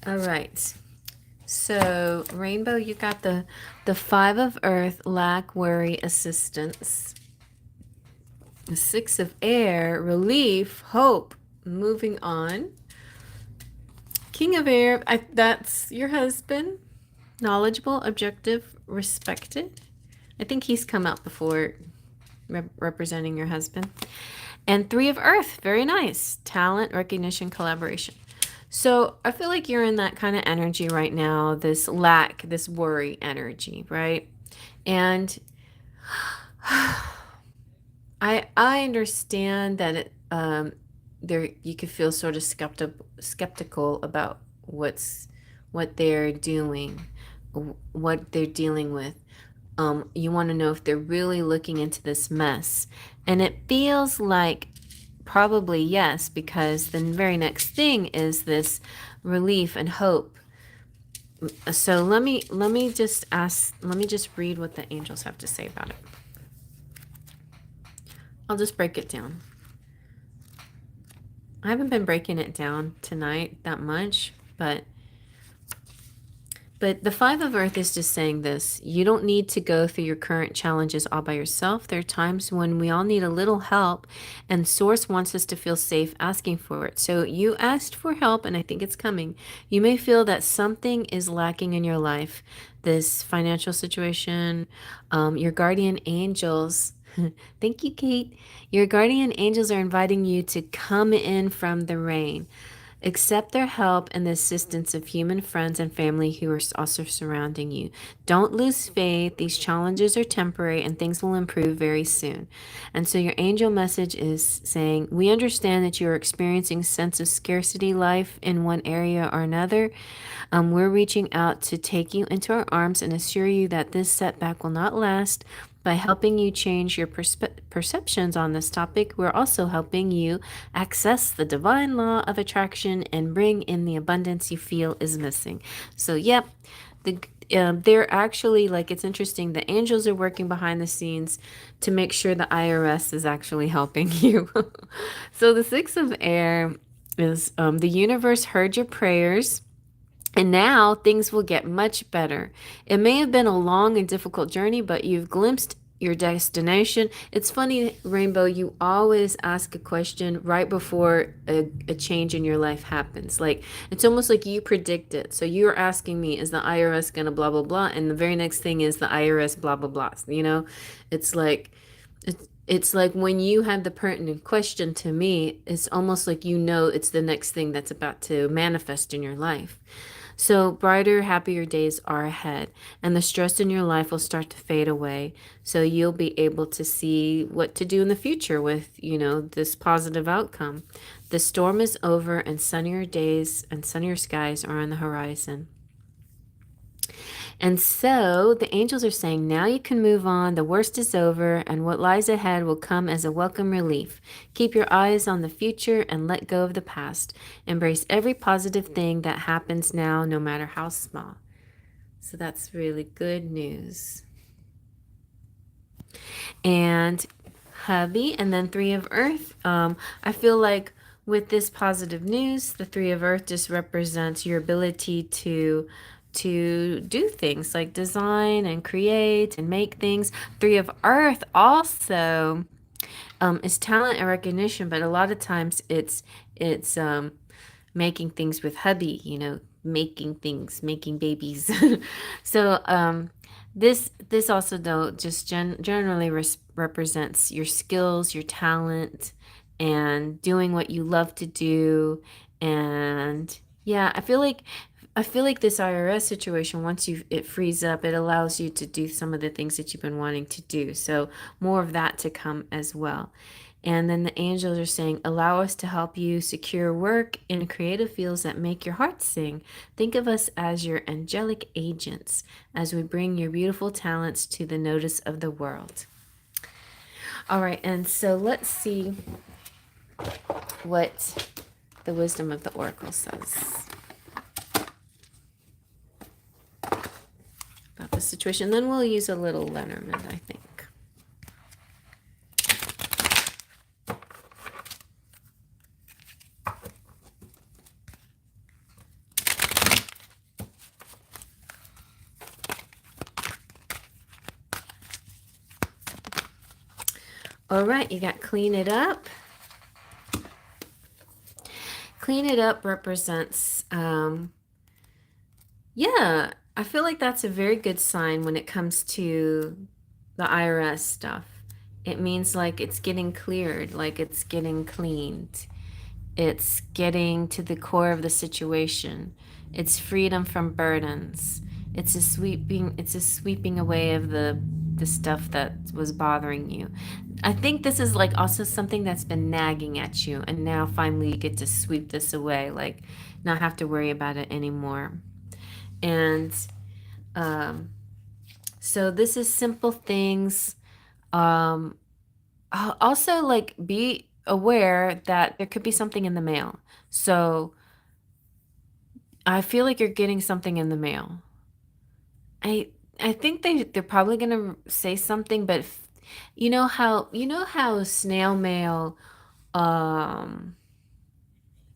All right. So, Rainbow, you got the Five of Earth, lack, worry, assistance. The Six of Air, relief, hope, moving on. King of Air, that's your husband. Knowledgeable, objective, respected. I think he's come out before representing your husband. And Three of Earth, very nice. Talent, recognition, collaboration. So I feel like you're in that kind of energy right now, this lack, this worry energy, right? And I understand that there you could feel sort of skeptical about what they're doing, what they're dealing with. You want to know if they're really looking into this mess, and it feels like probably yes, because the very next thing is this relief and hope. So let me just read what the angels have to say about it. I'll just break it down. I haven't been breaking it down tonight that much, but the Five of Earth is just saying this. You don't need to go through your current challenges all by yourself. There are times when we all need a little help, and Source wants us to feel safe asking for it. So you asked for help, and I think it's coming. You may feel that something is lacking in your life, this financial situation, your guardian angels. Thank you, Kate. Your guardian angels are inviting you to come in from the rain. Accept their help and the assistance of human friends and family who are also surrounding you. Don't lose faith. These challenges are temporary and things will improve very soon. And so your angel message is saying, we understand that you are experiencing a sense of scarcity life in one area or another. We're reaching out to take you into our arms and assure you that this setback will not last. By helping you change your perceptions on this topic, we're also helping you access the divine law of attraction and bring in the abundance you feel is missing. So, yep, they're actually like, it's interesting. The angels are working behind the scenes to make sure the IRS is actually helping you. So, the Six of Air is the universe heard your prayers. And now things will get much better. It may have been a long and difficult journey, but you've glimpsed your destination. It's funny, Rainbow, you always ask a question right before a change in your life happens. Like, it's almost like you predict it. So you're asking me, is the IRS going to blah, blah, blah? And the very next thing is the IRS blah, blah, blah. You know, it's like, it's like when you have the pertinent question to me, it's almost like you know it's the next thing that's about to manifest in your life. So brighter, happier days are ahead, and the stress in your life will start to fade away. So you'll be able to see what to do in the future with, this positive outcome. The storm is over, and sunnier days and sunnier skies are on the horizon. And so the angels are saying, now you can move on. The worst is over, and what lies ahead will come as a welcome relief. Keep your eyes on the future and let go of the past. Embrace every positive thing that happens now, no matter how small. So that's really good news. and hubby, and then Three of Earth. I feel like with this positive news, the Three of Earth just represents your ability to do things like design and create and make things. Three of Earth also is talent and recognition, but a lot of times it's making things with hubby, making things, making babies. So this also though just generally represents your skills, your talent, and doing what you love to do. And yeah, I feel like this IRS situation, once it frees up, it allows you to do some of the things that you've been wanting to do. So more of that to come as well. And then the angels are saying, allow us to help you secure work in creative fields that make your heart sing. Think of us as your angelic agents as we bring your beautiful talents to the notice of the world. All right, and so let's see what the wisdom of the oracle says about the situation. Then we'll use a little Lenormand, I think. All right, you got clean it up. Clean it up represents, yeah, I feel like that's a very good sign when it comes to the IRS stuff. It means like it's getting cleared, like it's getting cleaned. It's getting to the core of the situation. It's freedom from burdens. It's a sweeping away of the stuff that was bothering you. I think this is like also something that's been nagging at you, and now finally you get to sweep this away, like not have to worry about it anymore. And um, so this is simple things. Um, Also, like, be aware that there could be something in the mail. So I feel like you're getting something in the mail. I I think they're probably gonna say something, but you know how snail mail, um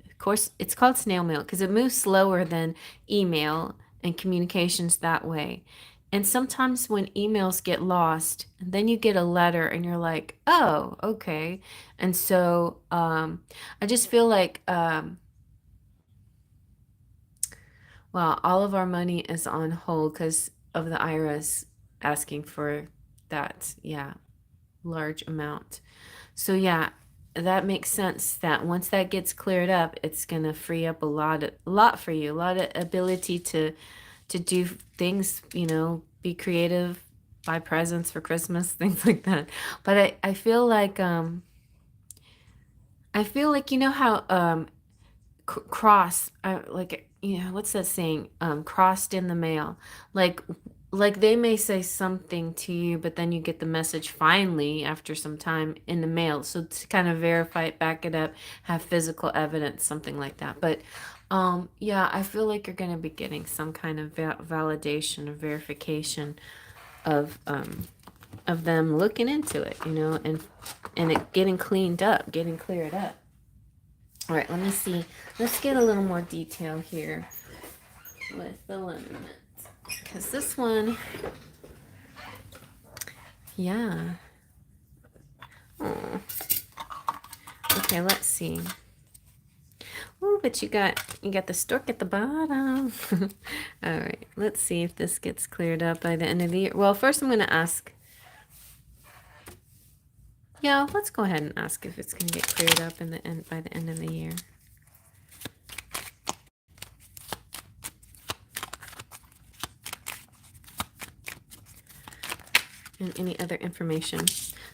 of course it's called snail mail because it moves slower than email and communications that way. And sometimes when emails get lost, then you get a letter and you're like, oh, okay. And so I just feel like, well, all of our money is on hold because of the IRS asking for that, yeah, large amount. So yeah, that makes sense that once that gets cleared up, it's gonna free up a lot for you, a lot of ability to do things, be creative, buy presents for Christmas, things like that. But I feel like you know how cross like what's that saying, crossed in the mail, like they may say something to you, but then you get the message finally after some time in the mail, so to kind of verify it, back it up, have physical evidence, something like that. But yeah, I feel like you're going to be getting some kind of validation or verification of them looking into it, and it getting cleaned up, getting cleared up. All right, let me see. Let's get a little more detail here with the limit. Because this one, yeah. Oh. Okay, let's see. Oh, but you got the stork at the bottom. All right, let's see if this gets cleared up by the end of the year. Well, first I'm going to ask. Yeah, let's go ahead and ask if it's going to get cleared up by the end of the year. And any other information.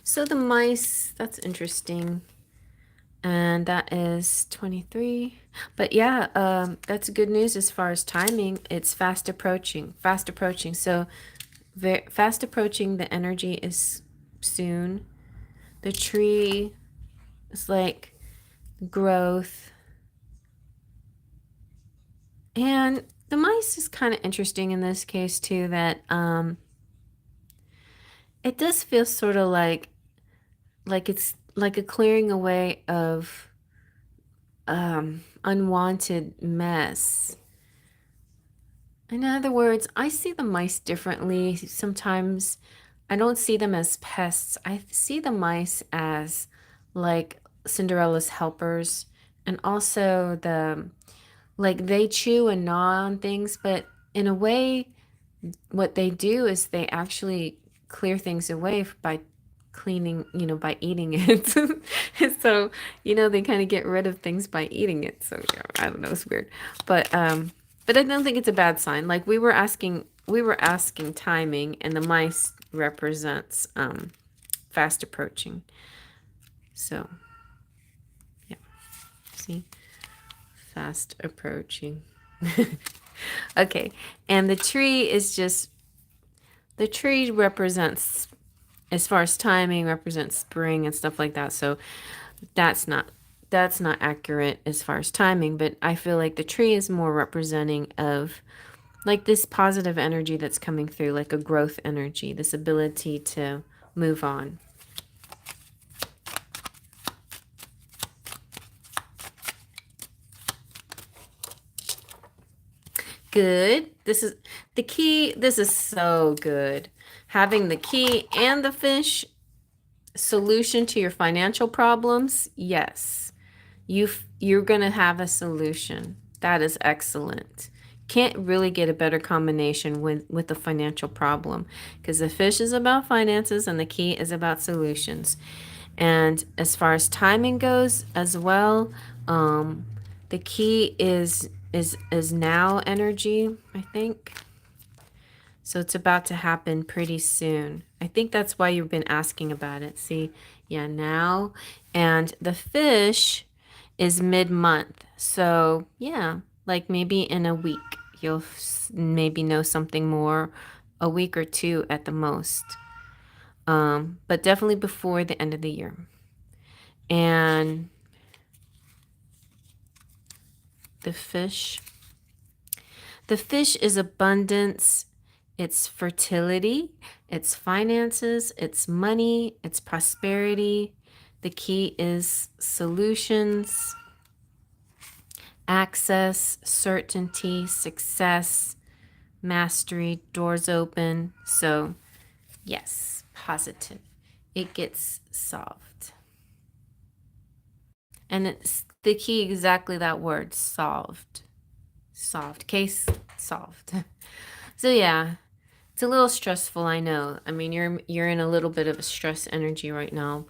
So the mice, that's interesting. And that is 23. But yeah, that's good news as far as timing. It's fast approaching. So fast approaching, the energy is soon. The tree is like growth. And the mice is kind of interesting in this case too, that It does feel sort of like it's like a clearing away of unwanted mess. In other words, I see the mice differently. Sometimes I don't see them as pests. I see the mice as like Cinderella's helpers, and also like they chew and gnaw on things, but in a way, what they do is they actually clear things away by cleaning, by eating it. So, they kind of get rid of things by eating it. So, yeah, I don't know, it's weird. But I don't think it's a bad sign. Like we were asking timing, and the mice represents fast approaching. So, yeah, see? Fast approaching. Okay. And the tree represents, as far as timing, represents spring and stuff like that. So that's not that's not accurate as far as timing, but I feel like the tree is more representing of like this positive energy that's coming through, like a growth energy, this ability to move on. Good. This is the key. This is so good. Having the key and the fish solution to your financial problems. Yes. You're going to have a solution. That is excellent. Can't really get a better combination with the financial problem, because the fish is about finances and the key is about solutions. And as far as timing goes as well, the key is now energy, I think. So it's about to happen pretty soon. I think that's why you've been asking about it. See, yeah, now. And the fish is mid-month. So, yeah, like maybe in a week, you'll maybe know something more, a week or two at the most. But definitely before the end of the year. And the fish. The fish is abundance, it's fertility, it's finances, it's money, it's prosperity. The key is solutions, access, certainty, success, mastery, doors open. So, yes, positive. It gets solved. And it's the key, exactly that word, solved. Solved. Case solved. So yeah, it's a little stressful, I know. I mean, you're in a little bit of a stress energy right now.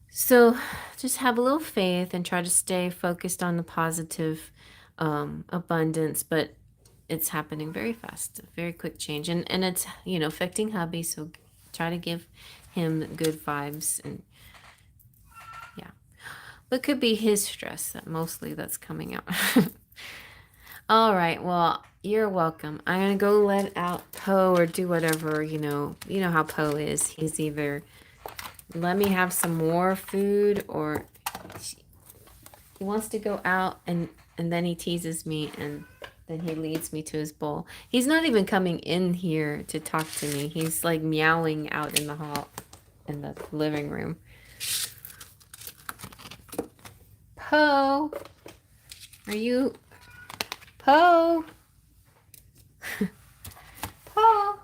So just have a little faith and try to stay focused on the positive abundance, but it's happening very fast, very quick change. And it's, affecting hubby, so try to give him good vibes, and yeah. But it could be his stress that mostly that's coming out. All right, well, you're welcome. I'm gonna go let out Poe or do whatever, You know how Poe is. He's either let me have some more food, or he wants to go out, and then he teases me, and then he leads me to his bowl. He's not even coming in here to talk to me. He's like meowing out in the hall, in the living room. Poe, are you Poe? Poe.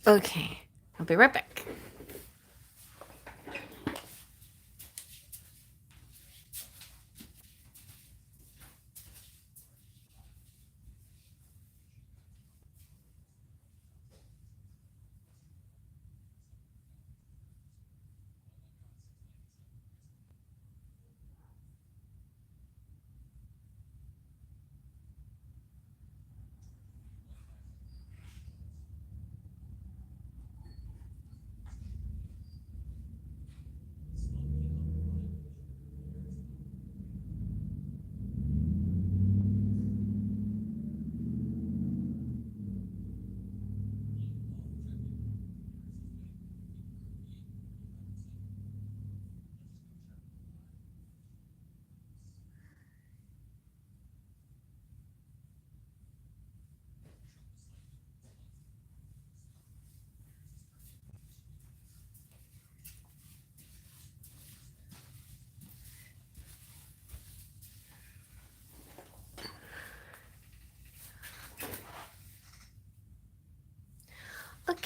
Okay, I'll be right back.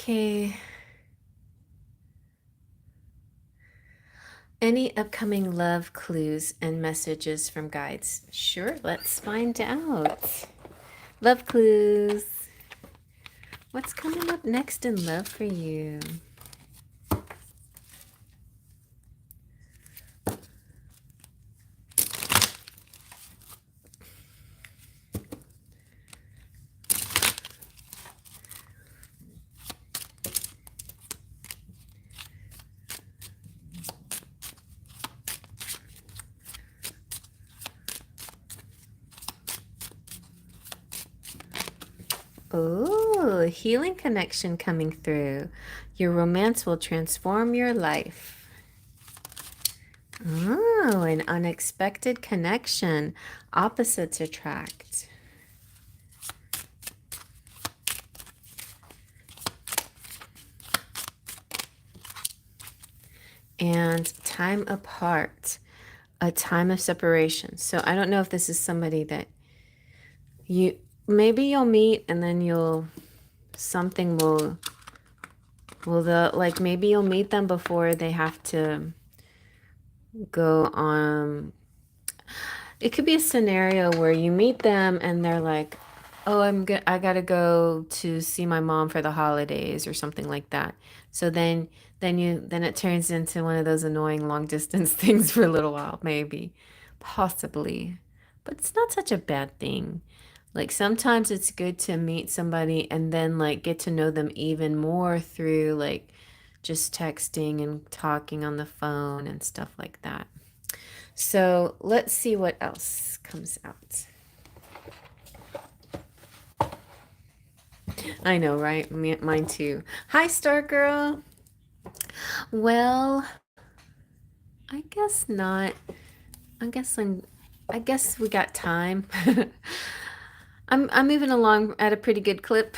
Okay. Any upcoming love clues and messages from guides? Sure, let's find out. Love clues. What's coming up next in love for you? Oh, healing connection coming through. Your romance will transform your life. Oh, an unexpected connection. Opposites attract. And time apart. A time of separation. So I don't know if this is somebody that maybe you'll meet and then something will like maybe you'll meet them before they have to go on. It could be a scenario where you meet them and they're like, oh, I gotta go to see my mom for the holidays or something like that. So then it turns into one of those annoying long distance things for a little while, maybe, possibly, but it's not such a bad thing. Like sometimes it's good to meet somebody and then like get to know them even more through like just texting and talking on the phone and stuff like that. So let's see what else comes out. I know, right? Mine too. Hi, Star Girl. Well, I guess not. I guess we got time. I'm moving along at a pretty good clip.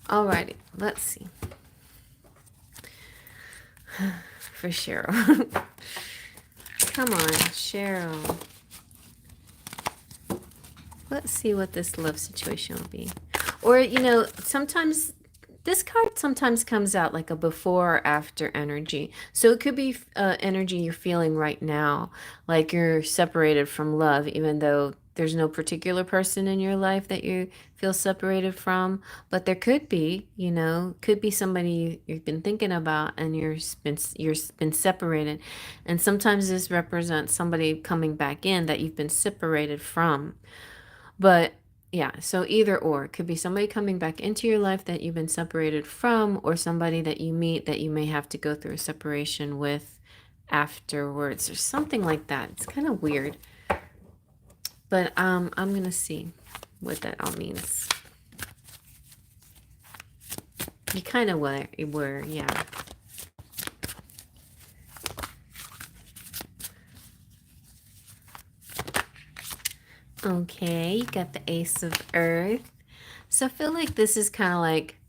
Alrighty, let's see. For Cheryl. Come on, Cheryl. Let's see what this love situation will be. Or, sometimes this card sometimes comes out like a before or after energy. So it could be energy you're feeling right now, like you're separated from love, even though there's no particular person in your life that you feel separated from. But there could be somebody you've been thinking about and you've been separated. And sometimes this represents somebody coming back in that you've been separated from. But yeah, so either or. It could be somebody coming back into your life that you've been separated from, or somebody that you meet that you may have to go through a separation with afterwards, or something like that. It's kind of weird. But I'm gonna see what that all means. You kind of were, yeah. Okay, you got the Ace of Earth. So I feel like this is kind of like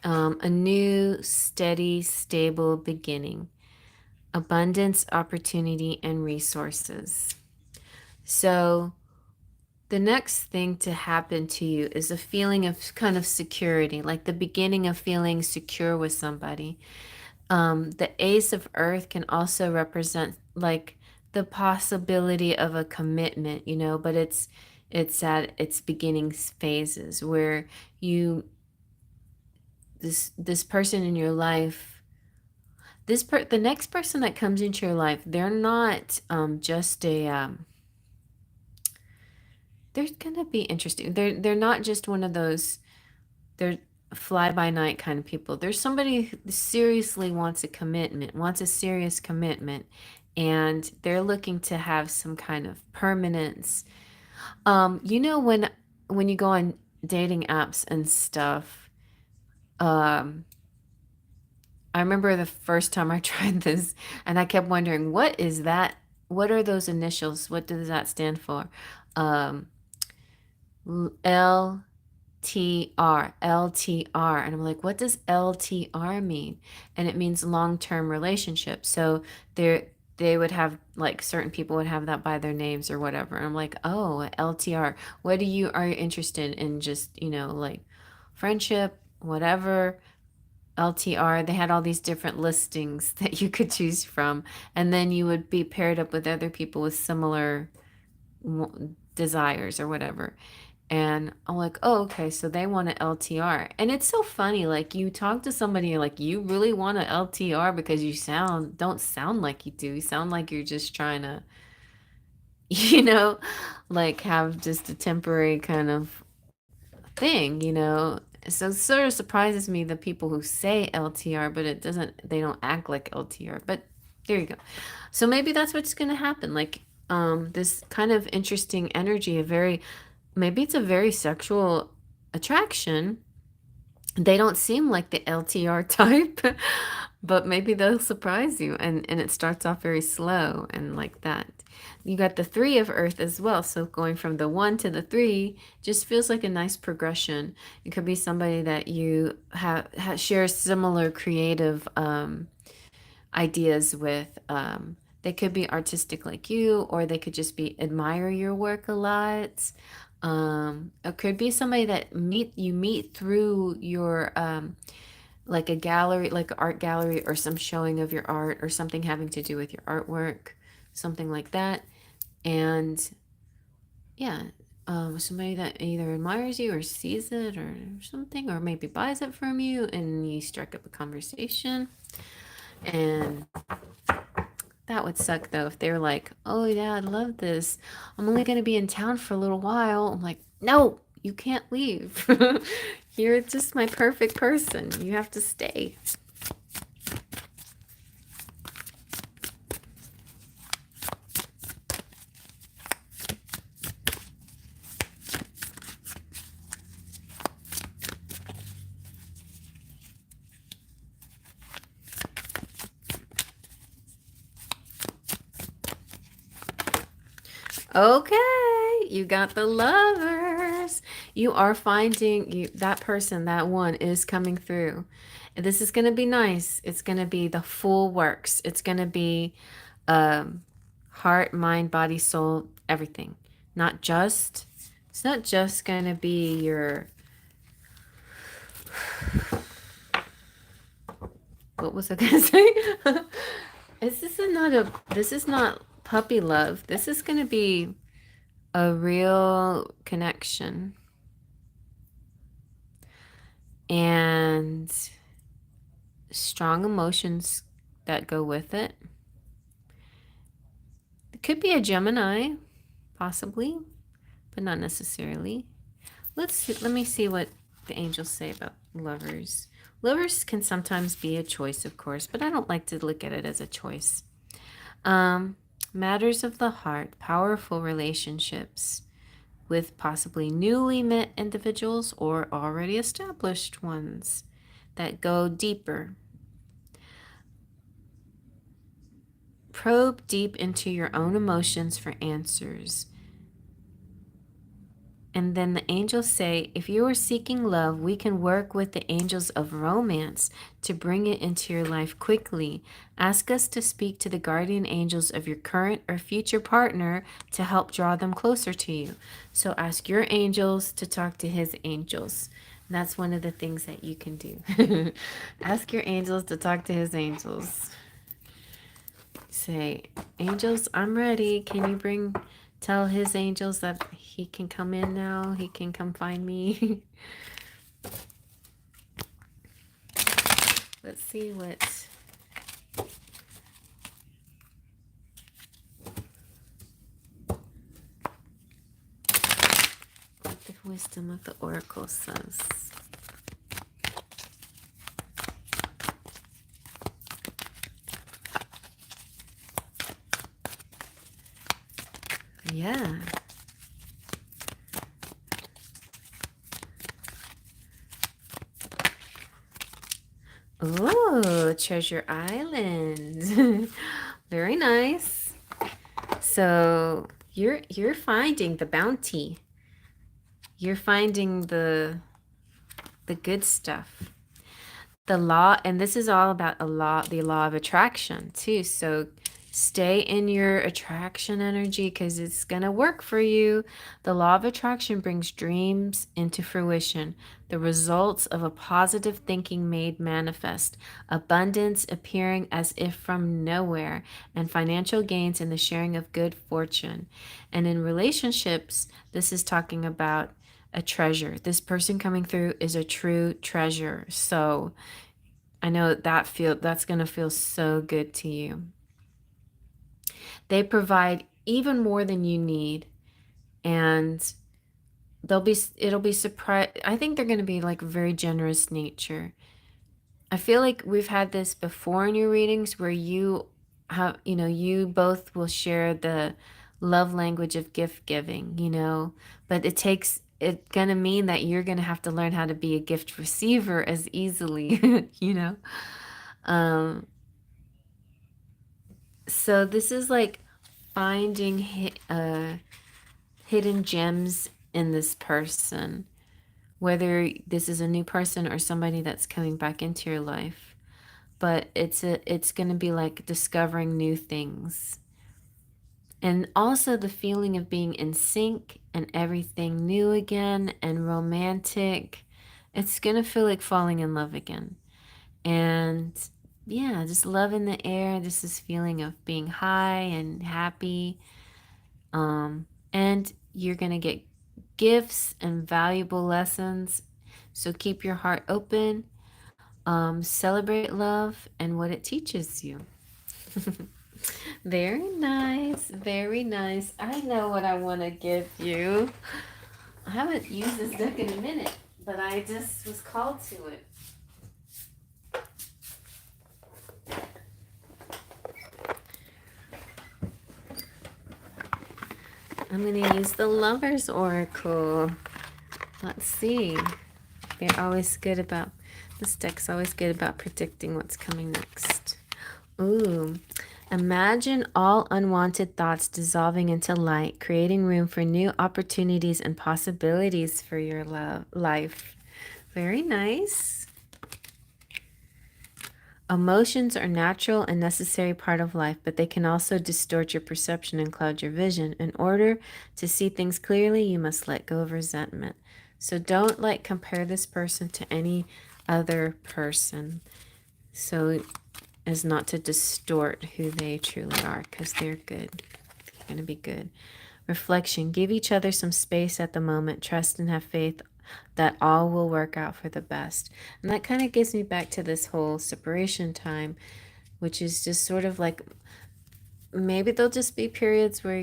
a new, steady, stable beginning. Abundance, opportunity, and resources. So the next thing to happen to you is a feeling of kind of security, like the beginning of feeling secure with somebody. The Ace of Earth can also represent like the possibility of a commitment, but it's at its beginning phases where this person in your life, the next person that comes into your life, they're not just they're gonna be interesting. They're not just one of those, they're fly by night kind of people. There's somebody who seriously wants a serious commitment, and they're looking to have some kind of permanence. When when you go on dating apps and stuff, um, I remember the first time I tried this and I kept wondering, what is that? What are those initials? What does that stand for? Um, L LTR. And I'm like, what does LTR mean? And it means long-term relationship. So they would have like certain people would have that by their names or whatever. And I'm like, oh, LTR. What are you interested in? Just, like friendship, whatever. LTR, they had all these different listings that you could choose from. And then you would be paired up with other people with similar desires or whatever. And I'm like, oh, okay, so they want an LTR. And it's so funny, like you talk to somebody, you're like, you really want an LTR because you don't sound like you do. You sound like you're just trying to, you know, like have just a temporary kind of thing. So it sort of surprises me the people who say LTR, but they don't act like LTR. But there you go. So maybe that's what's gonna happen. Like this kind of interesting energy, maybe it's a very sexual attraction. They don't seem like the LTR type, but maybe they'll surprise you. And it starts off very slow and like that. You got the 3 of Earth as well. So going from the 1 to the 3 just feels like a nice progression. It could be somebody that you share similar creative ideas with. They could be artistic like you, or they could just be admire your work a lot. It could be somebody that you meet through your like a gallery, like an art gallery, or some showing of your art, or something having to do with your artwork, something like that. And yeah, somebody that either admires you or sees it or something, or maybe buys it from you, and you strike up a conversation. And that would suck though if they were like, oh yeah, I love this. I'm only going to be in town for a little while. I'm like, no, you can't leave. You're just my perfect person. You have to stay. Okay, you got the lovers. You are finding that person, that one is coming through. And this is going to be nice. It's going to be the full works. It's going to be heart, mind, body, soul, everything. It's not just going to be your, what was I going to say? This is not puppy love. This is going to be a real connection. And strong emotions that go with it. It could be a Gemini, possibly, but not necessarily. Let me see what the angels say about lovers. Lovers can sometimes be a choice, of course, but I don't like to look at it as a choice. Matters of the heart, powerful relationships with possibly newly met individuals or already established ones that go deeper. Probe deep into your own emotions for answers. And then the angels say, if you are seeking love, we can work with the angels of romance to bring it into your life quickly. Ask us to speak to the guardian angels of your current or future partner to help draw them closer to you. So ask your angels to talk to his angels. That's one of the things that you can do. Ask your angels to talk to his angels. Say, angels, I'm ready. Can you tell his angels that he can come in now? He can come find me. Let's see what the wisdom of the oracle says. Yeah. Oh, Treasure Island. Very nice. So you're finding the bounty. You're finding the good stuff. The law, and this is all about the law of attraction too. So stay in your attraction energy because it's going to work for you. The law of attraction brings dreams into fruition, the results of a positive thinking made manifest, abundance appearing as if from nowhere, and financial gains in the sharing of good fortune. And in relationships, this is talking about a treasure. This person coming through is a true treasure. So I know that's going to feel so good to you. They provide even more than you need, and it'll be surprise. I think they're going to be like very generous nature. I feel like we've had this before in your readings where you both will share the love language of gift giving, but it's gonna mean that you're gonna have to learn how to be a gift receiver as easily, Um, so this is like finding hidden gems in this person, whether this is a new person or somebody that's coming back into your life. But it's going to be like discovering new things. And also the feeling of being in sync and everything new again and romantic. It's going to feel like falling in love again. And yeah, just love in the air. Just this feeling of being high and happy. And you're going to get gifts and valuable lessons. So keep your heart open. Celebrate love and what it teaches you. Very nice. Very nice. I know what I want to give you. I haven't used this deck in a minute, but I just was called to it. I'm going to use the Lover's Oracle. Let's see. This deck's always good about predicting what's coming next. Ooh. Imagine all unwanted thoughts dissolving into light, creating room for new opportunities and possibilities for your life. Very nice. Emotions are natural and necessary part of life, but they can also distort your perception and cloud your vision. In order to see things clearly, you must let go of resentment. So don't compare this person to any other person, so as not to distort who they truly are, because they're good. They're going to be good. Reflection. Give each other some space at the moment. Trust and have faith that all will work out for the best. And that kind of gives me back to this whole separation time, which is just sort of like, maybe there'll just be periods where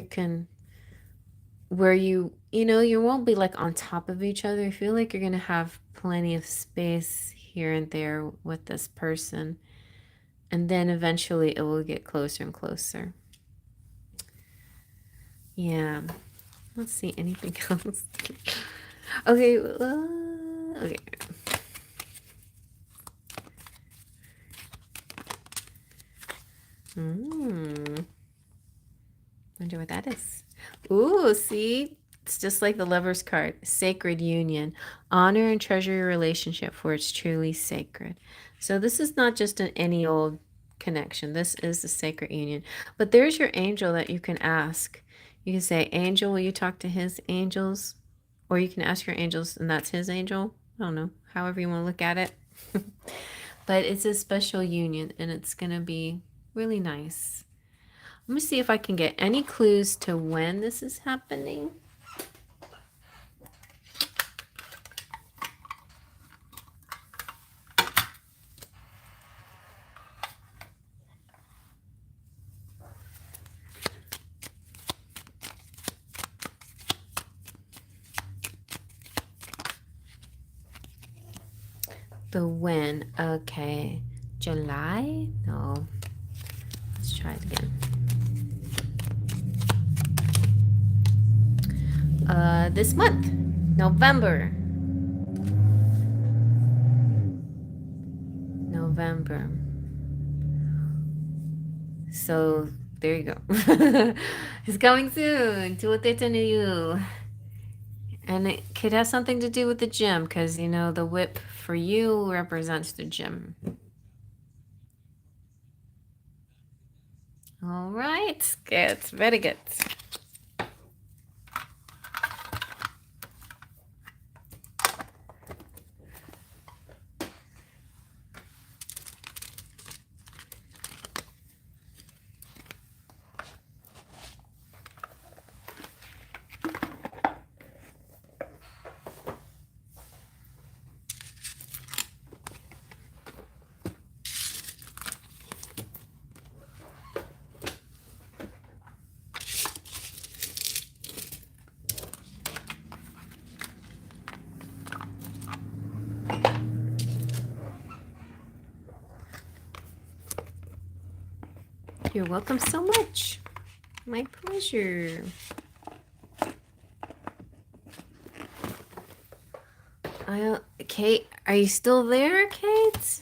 you won't be like on top of each other. I feel like you're going to have plenty of space here and there with this person. And then eventually it will get closer and closer. Yeah. Let's see, anything else? Okay. Okay. Wonder what that is. Ooh, see? It's just like the Lover's card. Sacred union. Honor and treasure your relationship, for it's truly sacred. So this is not just any old connection. This is the sacred union. But there's your angel that you can ask. You can say, Angel, will you talk to his angels? Or you can ask your angels, and that's his angel. I don't know. However you want to look at it. But it's a special union, and it's going to be really nice. Let me see if I can get any clues to when this is happening. The when. Okay. July? No. Let's try it again. This month. November. November. So there you go. It's coming soon to a near you. And it could have something to do with the gym because, you know, the whip for you represents the gym. All right. Good. Very good. You're welcome so much. My pleasure. Kate, are you still there, Kate?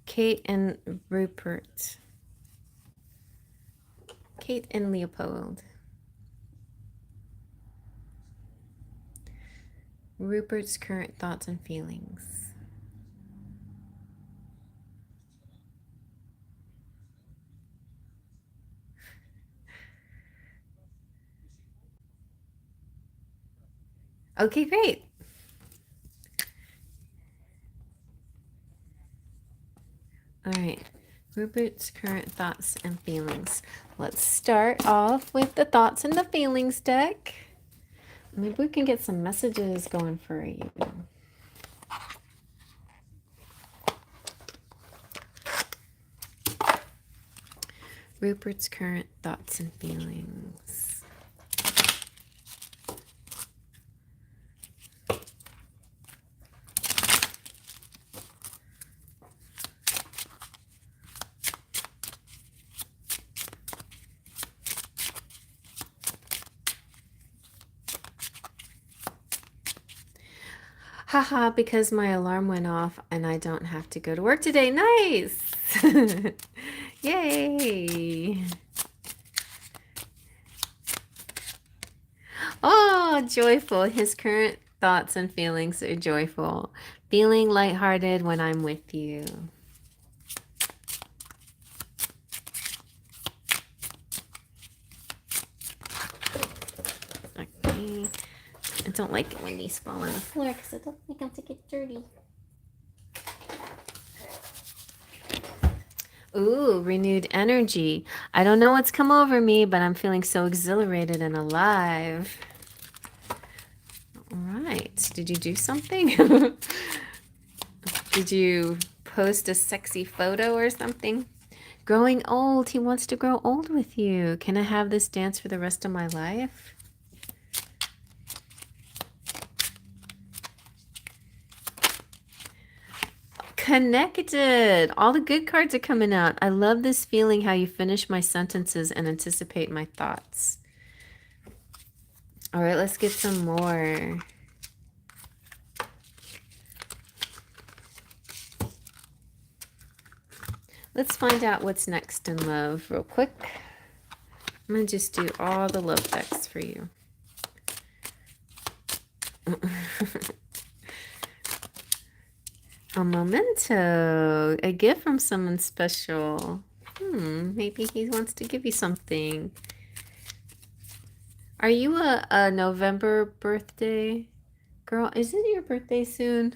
Kate and Rupert. Kate and Leopold. Rupert's current thoughts and feelings. Okay, great. All right. Rupert's current thoughts and feelings. Let's start off with the thoughts and the feelings deck. Maybe we can get some messages going for you. Rupert's current thoughts and feelings. Haha, because my alarm went off and I don't have to go to work today. Nice! Yay! Oh, joyful. His current thoughts and feelings are joyful. Feeling lighthearted when I'm with you. Okay. I don't like it when these fall on the floor because I don't think I'm to get dirty. Ooh, renewed energy. I don't know what's come over me, but I'm feeling so exhilarated and alive. All right. Did you do something? Did you post a sexy photo or something? Growing old. He wants to grow old with you. Can I have this dance for the rest of my life? Connected. All the good cards are coming out. I love this feeling how you finish my sentences and anticipate my thoughts. All right, let's get some more. Let's find out what's next in love real quick. I'm going to just do all the love decks for you. A memento, a gift from someone special. Maybe he wants to give you something. Are you a November birthday girl? Is it your birthday soon?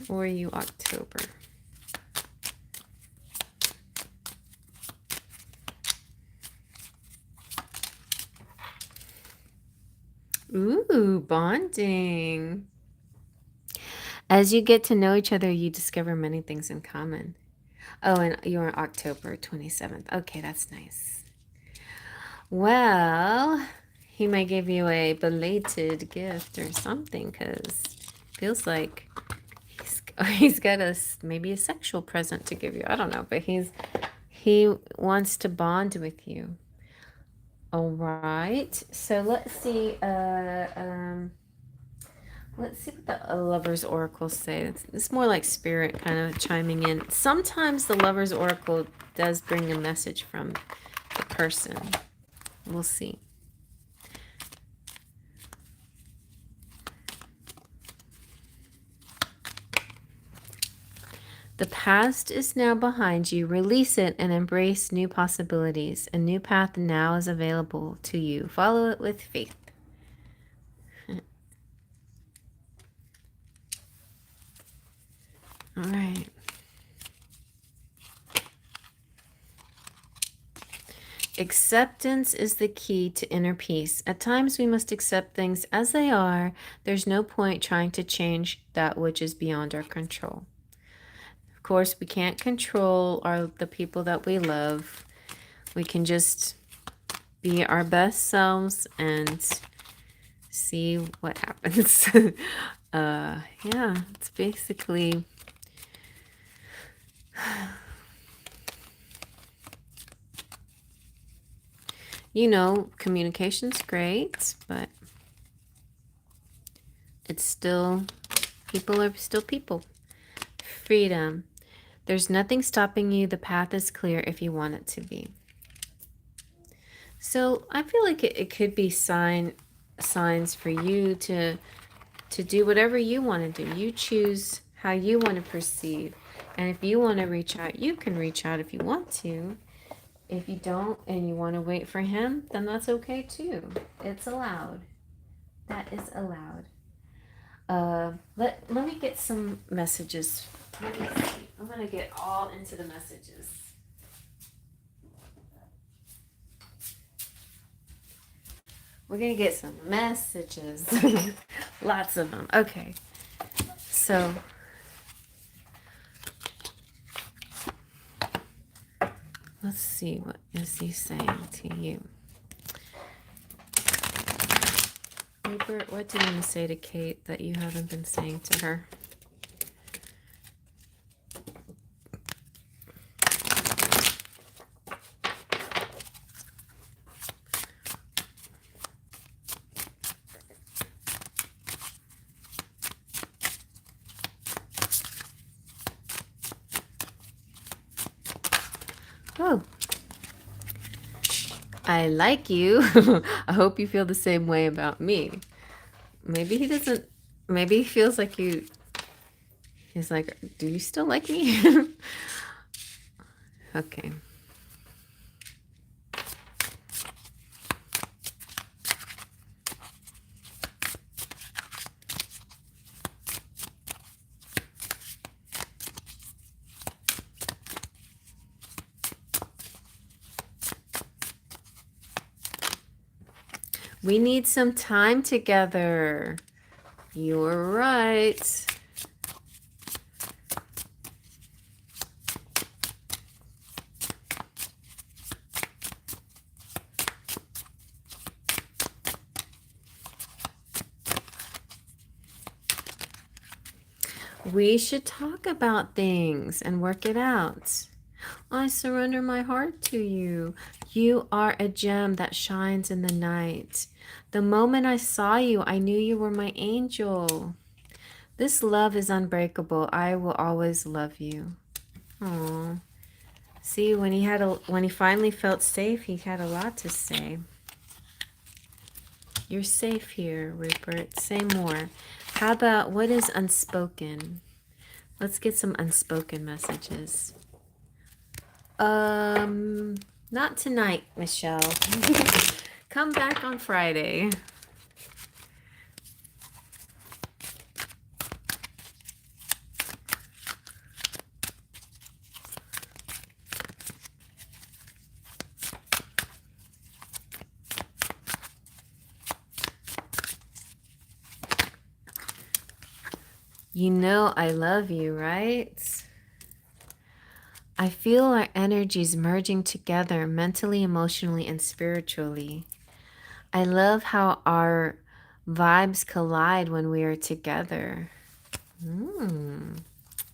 Or are you October? Ooh, bonding. As you get to know each other, you discover many things in common. Oh, and you're October 27th. Okay, that's nice. Well, he might give you a belated gift or something because feels like he's got maybe a sexual present to give you. I don't know, but he wants to bond with you. All right. So let's see. Let's see what the Lover's Oracle say. It's more like spirit kind of chiming in. Sometimes the Lover's Oracle does bring a message from the person. We'll see. The past is now behind you. Release it and embrace new possibilities. A new path now is available to you. Follow it with faith. All right. Acceptance is the key to inner peace. At times we must accept things as they are. There's no point trying to change that which is beyond our control. Of course, we can't control the people that we love. We can just be our best selves and see what happens. Yeah, it's basically you know, communication's great, but it's still, people are still people. Freedom. There's nothing stopping you. The path is clear if you want it to be. So I feel like it could be signs for you to do whatever you want to do. You choose how you want to perceive. And if you want to reach out, you can reach out if you want to. If you don't and you want to wait for him, then that's okay too. It's allowed. That is allowed. Let me get some messages. Let me see. I'm going to get all into the messages. We're going to get some messages. Lots of them. Okay. So let's see, what is he saying to you? Rupert, what do you want to say to Kate that you haven't been saying to her? Oh, I like you. I hope you feel the same way about me. Maybe he doesn't, maybe he feels like you, he's like, do you still like me? Okay. We need some time together. You're right. We should talk about things and work it out. I surrender my heart to you. You are a gem that shines in the night. The moment I saw you, I knew you were my angel. This love is unbreakable. I will always love you. Aww. See, when he finally felt safe, he had a lot to say. You're safe here, Rupert. Say more. How about what is unspoken? Let's get some unspoken messages. Not tonight, Michelle. Come back on Friday. You know I love you, right? I feel our energies merging together mentally, emotionally, and spiritually. I love how our vibes collide when we are together.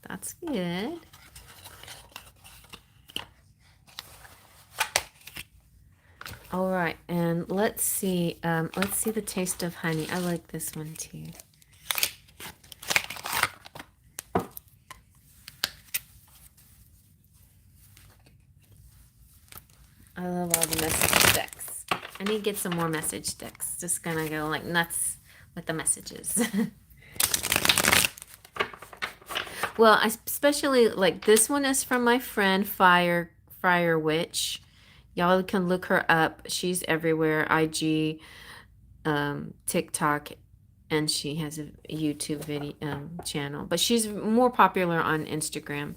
That's good. All right, and let's see. Let's see the taste of honey. I like this one too. I love all the message decks. I need to get some more message decks. Just gonna go like nuts with the messages. Well, I especially like this one is from my friend Fire Witch. Y'all can look her up. She's everywhere. IG, TikTok, and she has a YouTube video channel. But she's more popular on Instagram.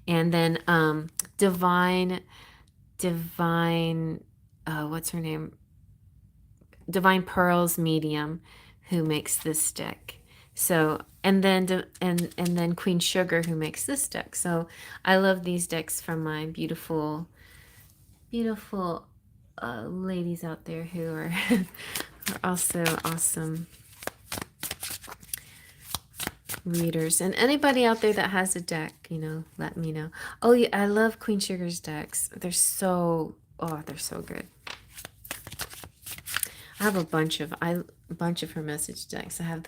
And then Divine, what's her name? Divine Pearls Medium, who makes this deck. So and then Queen Sugar, who makes this deck. So I love these decks from my beautiful ladies out there who are, are also awesome readers. And anybody out there that has a deck, let me know. Oh yeah, I love Queen Sugar's decks. They're so good. I have a bunch of her message decks. I have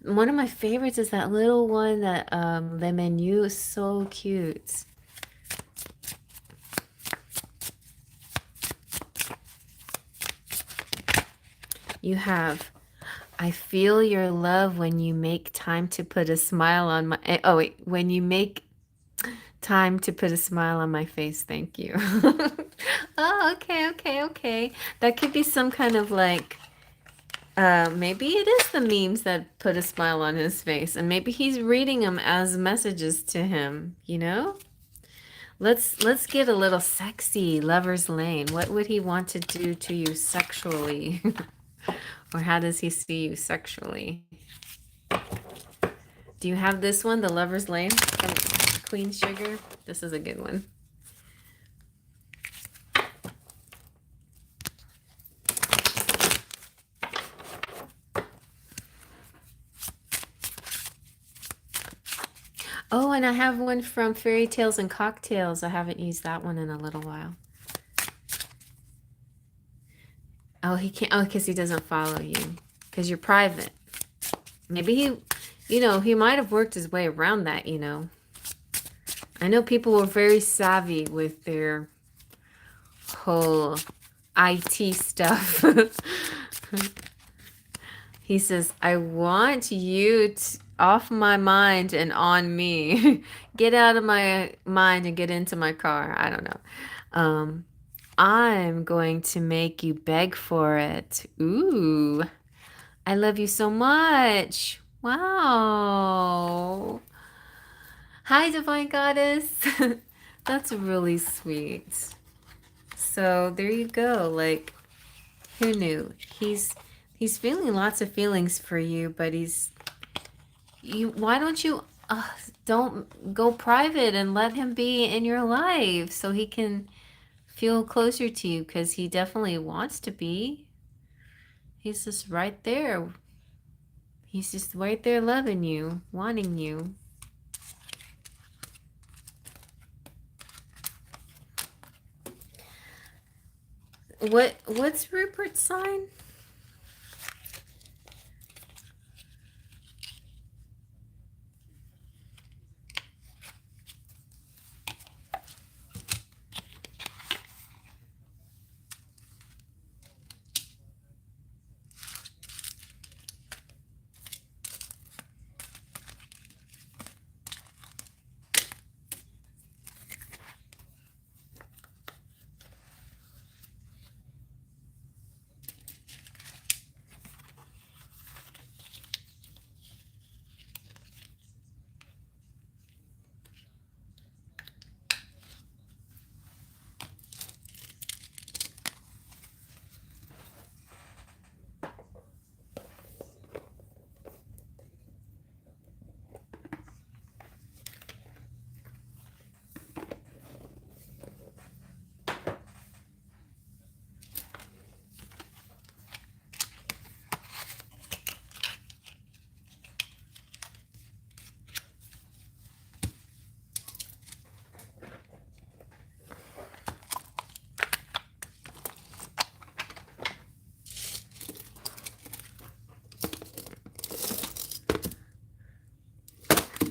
one of my favorites is that little one that Le Menu is so cute. You have I feel your love when you make time to put a smile on my oh wait, when you make time to put a smile on my face. Thank you. Oh, okay. That could be some kind of like maybe it is the memes that put a smile on his face, and maybe he's reading them as messages to him, Let's get a little sexy, Lover's Lane. What would he want to do to you sexually? Or how does he see you sexually? Do you have this one, the Lover's Lane from Queen Sugar? This is a good one. Oh, and I have one from Fairy Tales and Cocktails. I haven't used that one in a little while. Oh, he can't. Oh, because he doesn't follow you. Because you're private. Maybe he might have worked his way around that, I know people were very savvy with their whole IT stuff. He says, I want you off my mind and on me. Get out of my mind and get into my car. I don't know. I'm going to make you beg for it. Ooh, I love you so much. Wow. Hi, Divine Goddess. That's really sweet. So there you go. Like, who knew? He's feeling lots of feelings for you, but why don't you don't go private and let him be in your life so he can feel closer to you, because he definitely wants to be. He's just right there. He's just right there loving you, wanting you. What's Rupert's sign?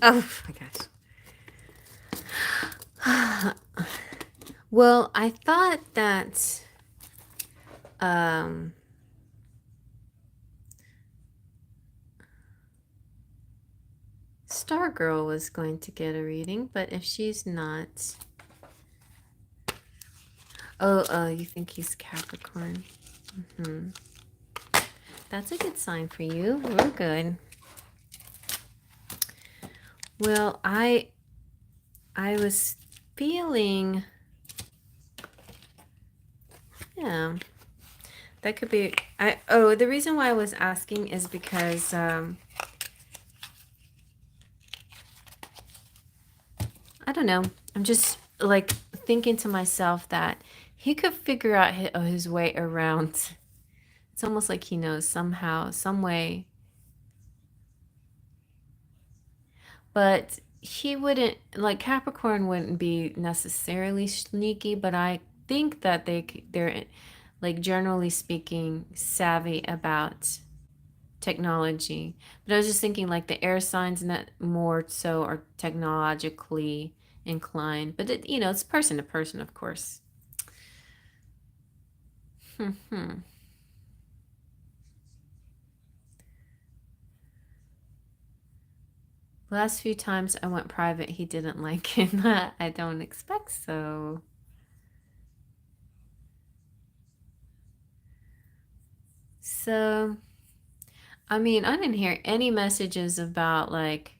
Oh my gosh. Well, I thought that Stargirl was going to get a reading, but if she's not... Oh, you think he's Capricorn? That's a good sign for you. We're good. Well, I was feeling... Yeah, that could be... the reason why I was asking is because... I don't know. I'm just like thinking to myself that he could figure out his way around. It's almost like he knows somehow, some way. But he wouldn't, like Capricorn wouldn't be necessarily sneaky, but I think that they're like generally speaking savvy about technology. But I was just thinking like the air signs not more so are technologically inclined, but it's person to person, of course. Last few times I went private, he didn't like it. I don't expect so. So, I mean, I didn't hear any messages about like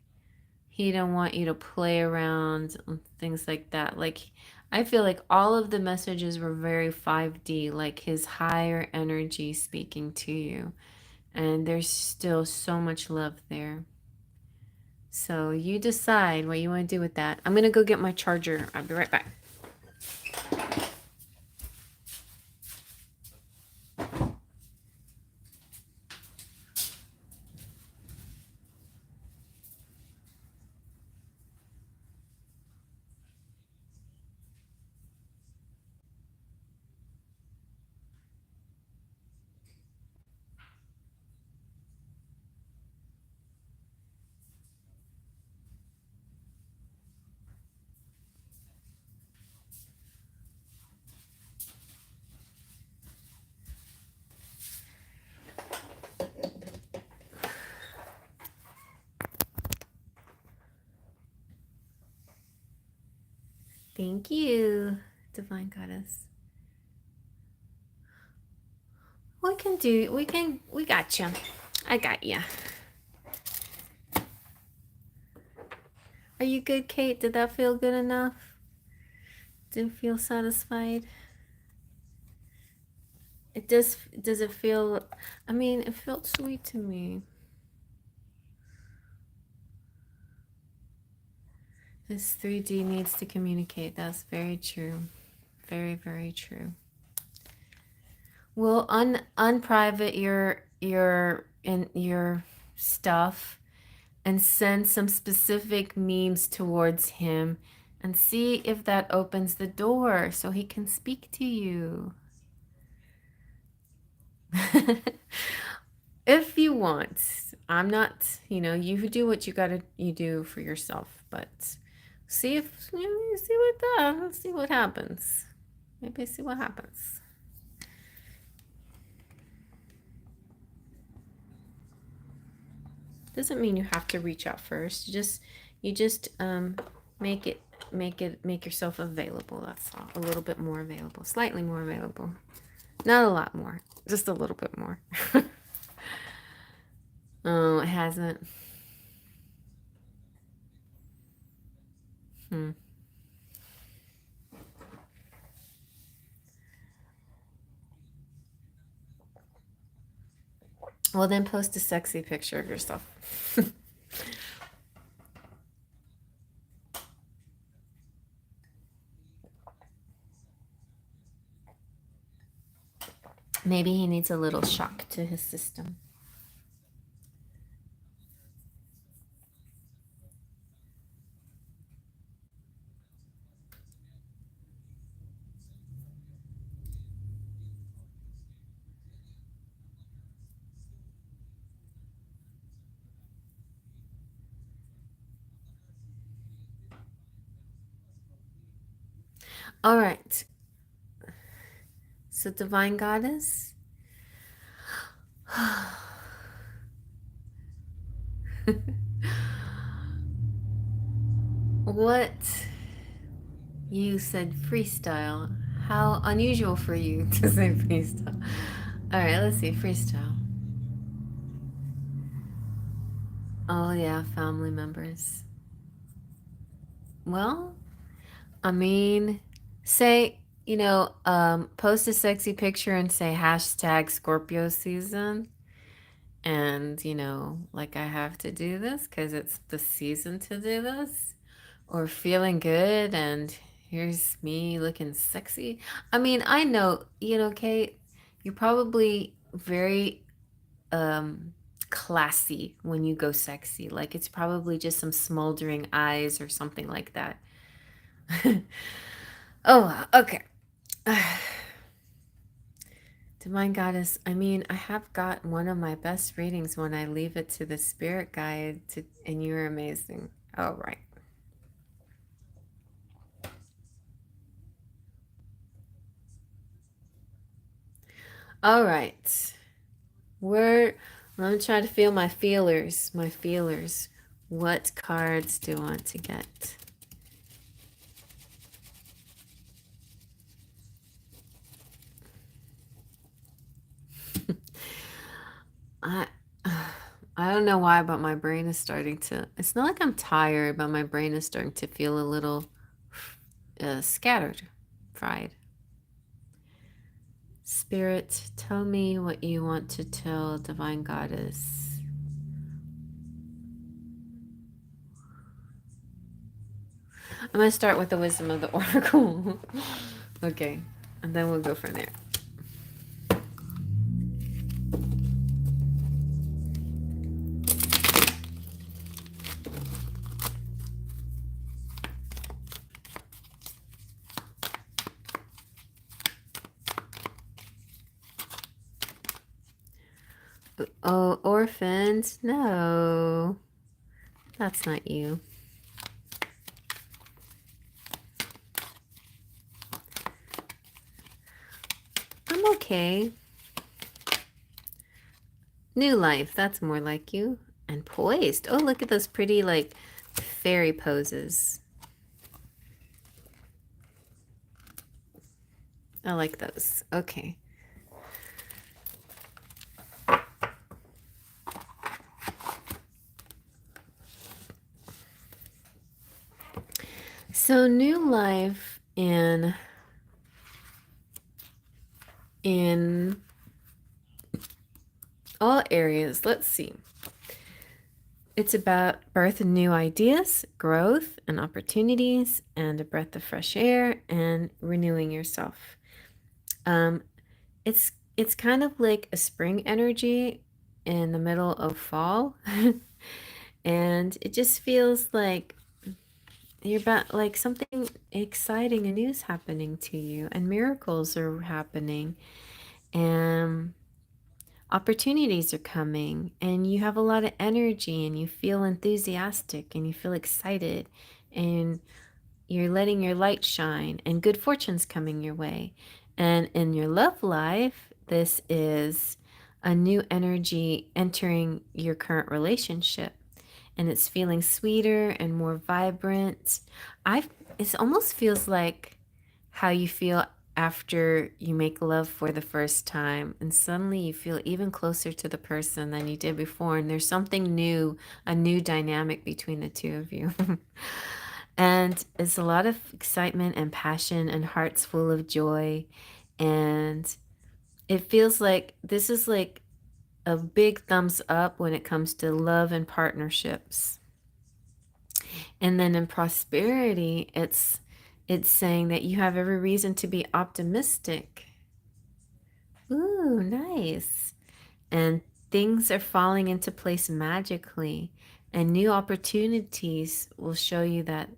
he don't want you to play around and things like that. Like, I feel like all of the messages were very 5D, like his higher energy speaking to you. And there's still so much love there. So you decide what you want to do with that. I'm going to go get my charger. I'll be right back. Thank you, Divine Goddess. We got you. I got you. Are you good, Kate? Did that feel good enough? Do you feel satisfied? Does it feel, I mean, it felt sweet to me. This 3D needs to communicate. That's very true. Very, very true. Well, unprivate your stuff and send some specific memes towards him and see if that opens the door so he can speak to you. If you want. I'm not, you do what you do for yourself, but see if see what that, let's see what happens. Maybe see what happens. Doesn't mean you have to reach out first. You just make yourself available. That's all. A little bit more available, slightly more available. Not a lot more, just a little bit more. Oh, it hasn't. Well, then post a sexy picture of yourself. Maybe he needs a little shock to his system. All right. So, Divine Goddess, what you said freestyle? How unusual for you to say freestyle. All right, let's see. Freestyle. Oh, yeah, family members. Well, I mean, say, post a sexy picture and say hashtag Scorpio season. And, like I have to do this because it's the season to do this. Or feeling good and here's me looking sexy. I mean, I know, Kate, you're probably very classy when you go sexy. Like it's probably just some smoldering eyes or something like that. Oh, okay. Divine Goddess, I mean, I have got one of my best readings when I leave it to the spirit guide and you're amazing. All right. All right. Where I'm trying to feel my feelers. My feelers. What cards do I want to get? I I don't know why, but my brain is starting to. It's not like I'm tired, but my brain is starting to feel a little scattered, fried. Spirit, tell me what you want to tell Divine Goddess. I'm going to start with the wisdom of the oracle. Okay, and then we'll go from there. Oh, orphans? No, that's not you. I'm okay. New life, that's more like you. And poised. Oh, look at those pretty, like, fairy poses. I like those. Okay. So new life in all areas. Let's see. It's about birth and new ideas, growth and opportunities, and a breath of fresh air and renewing yourself. Um, it's kind of like a spring energy in the middle of fall. And it just feels like you're about like something exciting and new is happening to you, and miracles are happening, and opportunities are coming, and you have a lot of energy, and you feel enthusiastic, and you feel excited, and you're letting your light shine, and good fortune's coming your way. And in your love life, this is a new energy entering your current relationship, and it's feeling sweeter and more vibrant. I it almost feels like how you feel after you make love for the first time and suddenly you feel even closer to the person than you did before, and there's something new, a new dynamic between the two of you. And it's a lot of excitement and passion and hearts full of joy, and it feels like this is like a big thumbs up when it comes to love and partnerships. And then in prosperity, it's saying that you have every reason to be optimistic. Ooh, nice. And things are falling into place magically, and new opportunities will show you that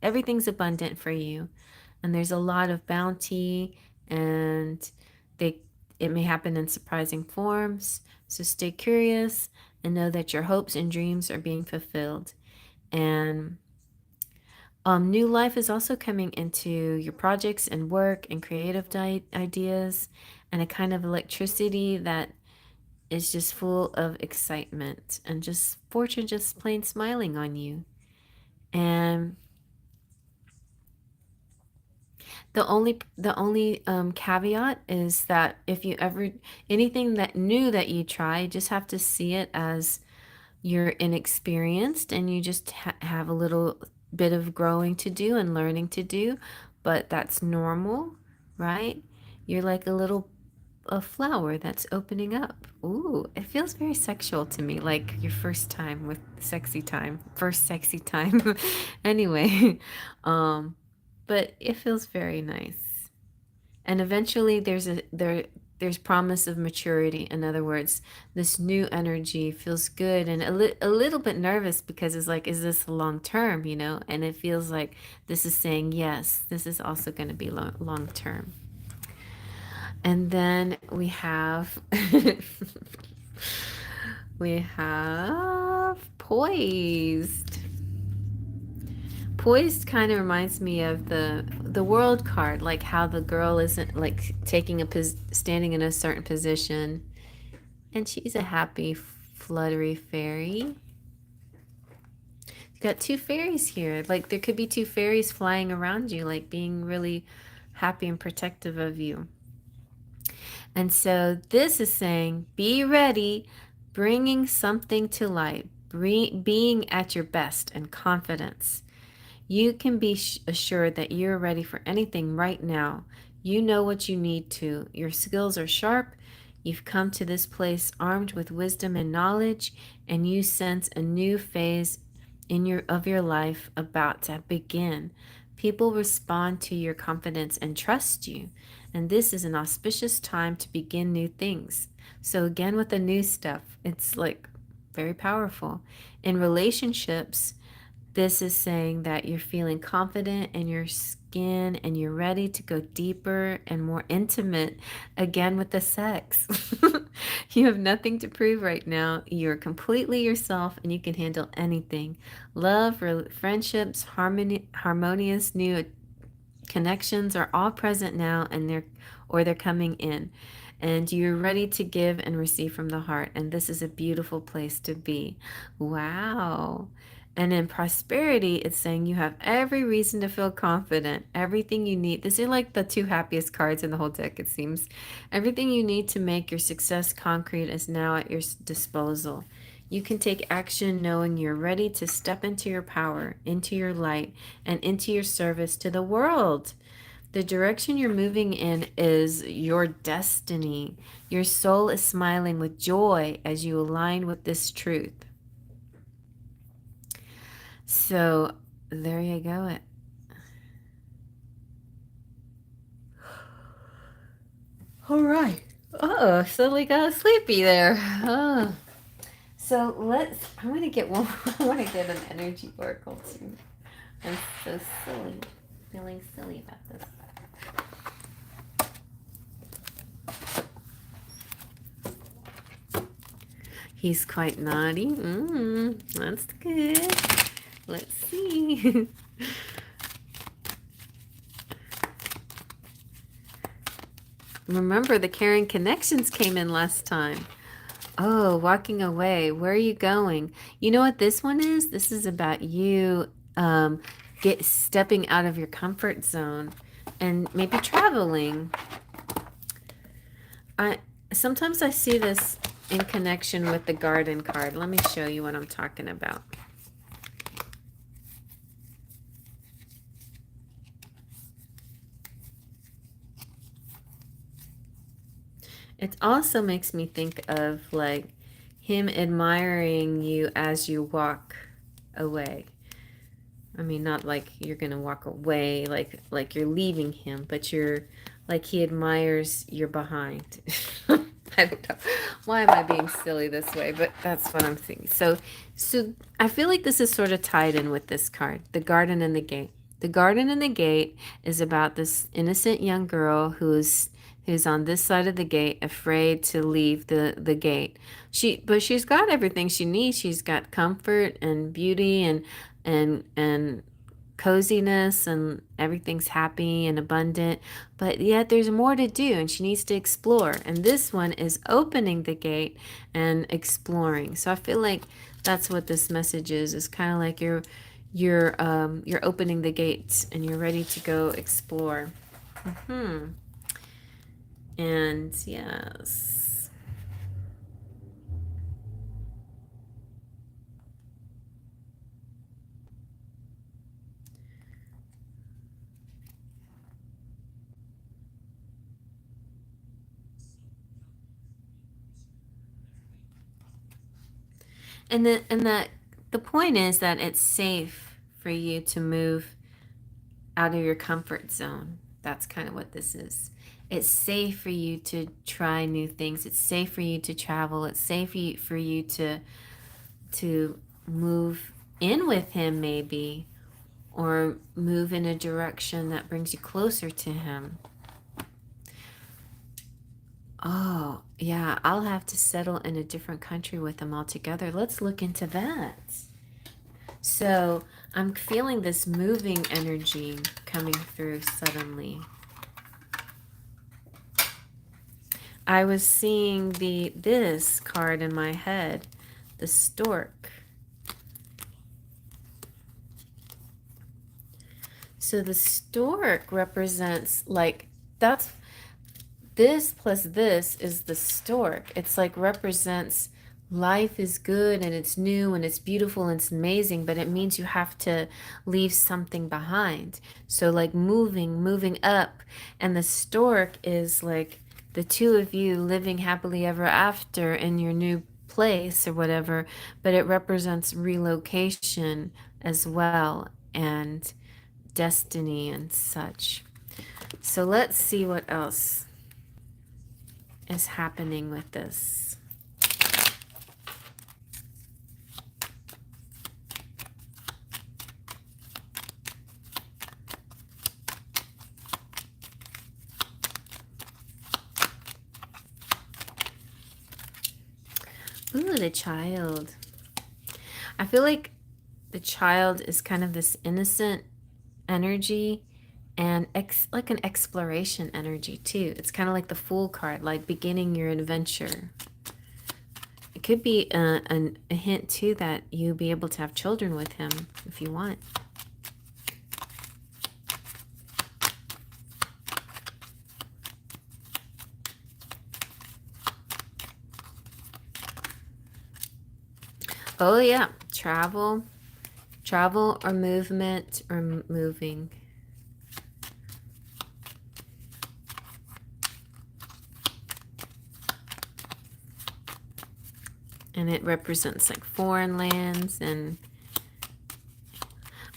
everything's abundant for you. And there's a lot of bounty, and they it may happen in surprising forms. So stay curious and know that your hopes and dreams are being fulfilled. And New life is also coming into your projects and work and creative ideas, and a kind of electricity that is just full of excitement and just fortune just plain smiling on you. And the only caveat is that if you ever anything that new that you try, you just have to see it as you're inexperienced and you just have a little bit of growing to do and learning to do, but that's normal, right? You're like a flower that's opening up. Ooh, it feels very sexual to me, like your first time with sexy time, first sexy time. Anyway, um, but it feels very nice. And eventually there's promise of maturity. In other words, this new energy feels good and a little bit nervous because it's like, is this long term, you know? And it feels like this is saying, yes, this is also going to be long term. And then we have we have poised. Poised kind of reminds me of the world card, like how the girl isn't like standing in a certain position, and she's a happy, fluttery fairy. You got two fairies here. Like there could be two fairies flying around you, like being really happy and protective of you. And so this is saying, be ready, bringing something to light, being at your best and confidence. You can be assured that you're ready for anything right now. You know what you need to. Your skills are sharp. You've come to this place armed with wisdom and knowledge, and you sense a new phase of your life about to begin. People respond to your confidence and trust you, and this is an auspicious time to begin new things. So again with the new stuff, it's like very powerful. In relationships, this is saying that you're feeling confident in your skin and you're ready to go deeper and more intimate again with the sex. You have nothing to prove right now. You're completely yourself and you can handle anything. Love, friendships, harmonious new connections are all present now and they're coming in. And you're ready to give and receive from the heart. And this is a beautiful place to be. Wow. And in prosperity, it's saying you have every reason to feel confident. Everything you need. These are like the two happiest cards in the whole deck, it seems. Everything you need to make your success concrete is now at your disposal. You can take action knowing you're ready to step into your power, into your light, and into your service to the world. The direction you're moving in is your destiny. Your soul is smiling with joy as you align with this truth. So there you go. All right. Oh, suddenly got sleepy there. Oh. So I'm going to get one. I want to get an energy oracle too. I'm so silly. Feeling silly about this. He's quite naughty. That's good. Let's see. Remember, the caring connections came in last time. Oh, walking away. Where are you going? You know what this one is? This is about you stepping out of your comfort zone and maybe traveling. Sometimes I see this in connection with the garden card. Let me show you what I'm talking about. It also makes me think of like him admiring you as you walk away. I mean, not like you're gonna walk away, like you're leaving him, but you're like he admires your behind. I don't know. Why am I being silly this way? But that's what I'm thinking. So I feel like this is sort of tied in with this card, the garden and the gate. The garden and the gate is about this innocent young girl who's on this side of the gate, afraid to leave the gate. But she's got everything she needs. She's got comfort and beauty and coziness and everything's happy and abundant, but yet there's more to do and she needs to explore. And this one is opening the gate and exploring. So I feel like that's what this message is kind of like you're opening the gates and you're ready to go explore. And yes. And the point is that it's safe for you to move out of your comfort zone. That's kind of what this is. It's safe for you to try new things. It's safe for you to travel. It's safe for you to move in with him maybe, or move in a direction that brings you closer to him. Oh, yeah, I'll have to settle in a different country with him altogether. Let's look into that. So I'm feeling this moving energy coming through suddenly. I was seeing this card in my head, the stork. So the stork represents like that's this plus this is the stork. It's like represents life is good and it's new and it's beautiful and it's amazing, but it means you have to leave something behind. So like moving up, and the stork is like the two of you living happily ever after in your new place or whatever, but it represents relocation as well and destiny and such. So let's see what else is happening with this. Ooh, the child. I feel like the child is kind of this innocent energy and like an exploration energy too. It's kind of like the Fool card, like beginning your adventure. It could be a hint too that you'll be able to have children with him if you want. Oh yeah, travel or movement or moving. And it represents like foreign lands. And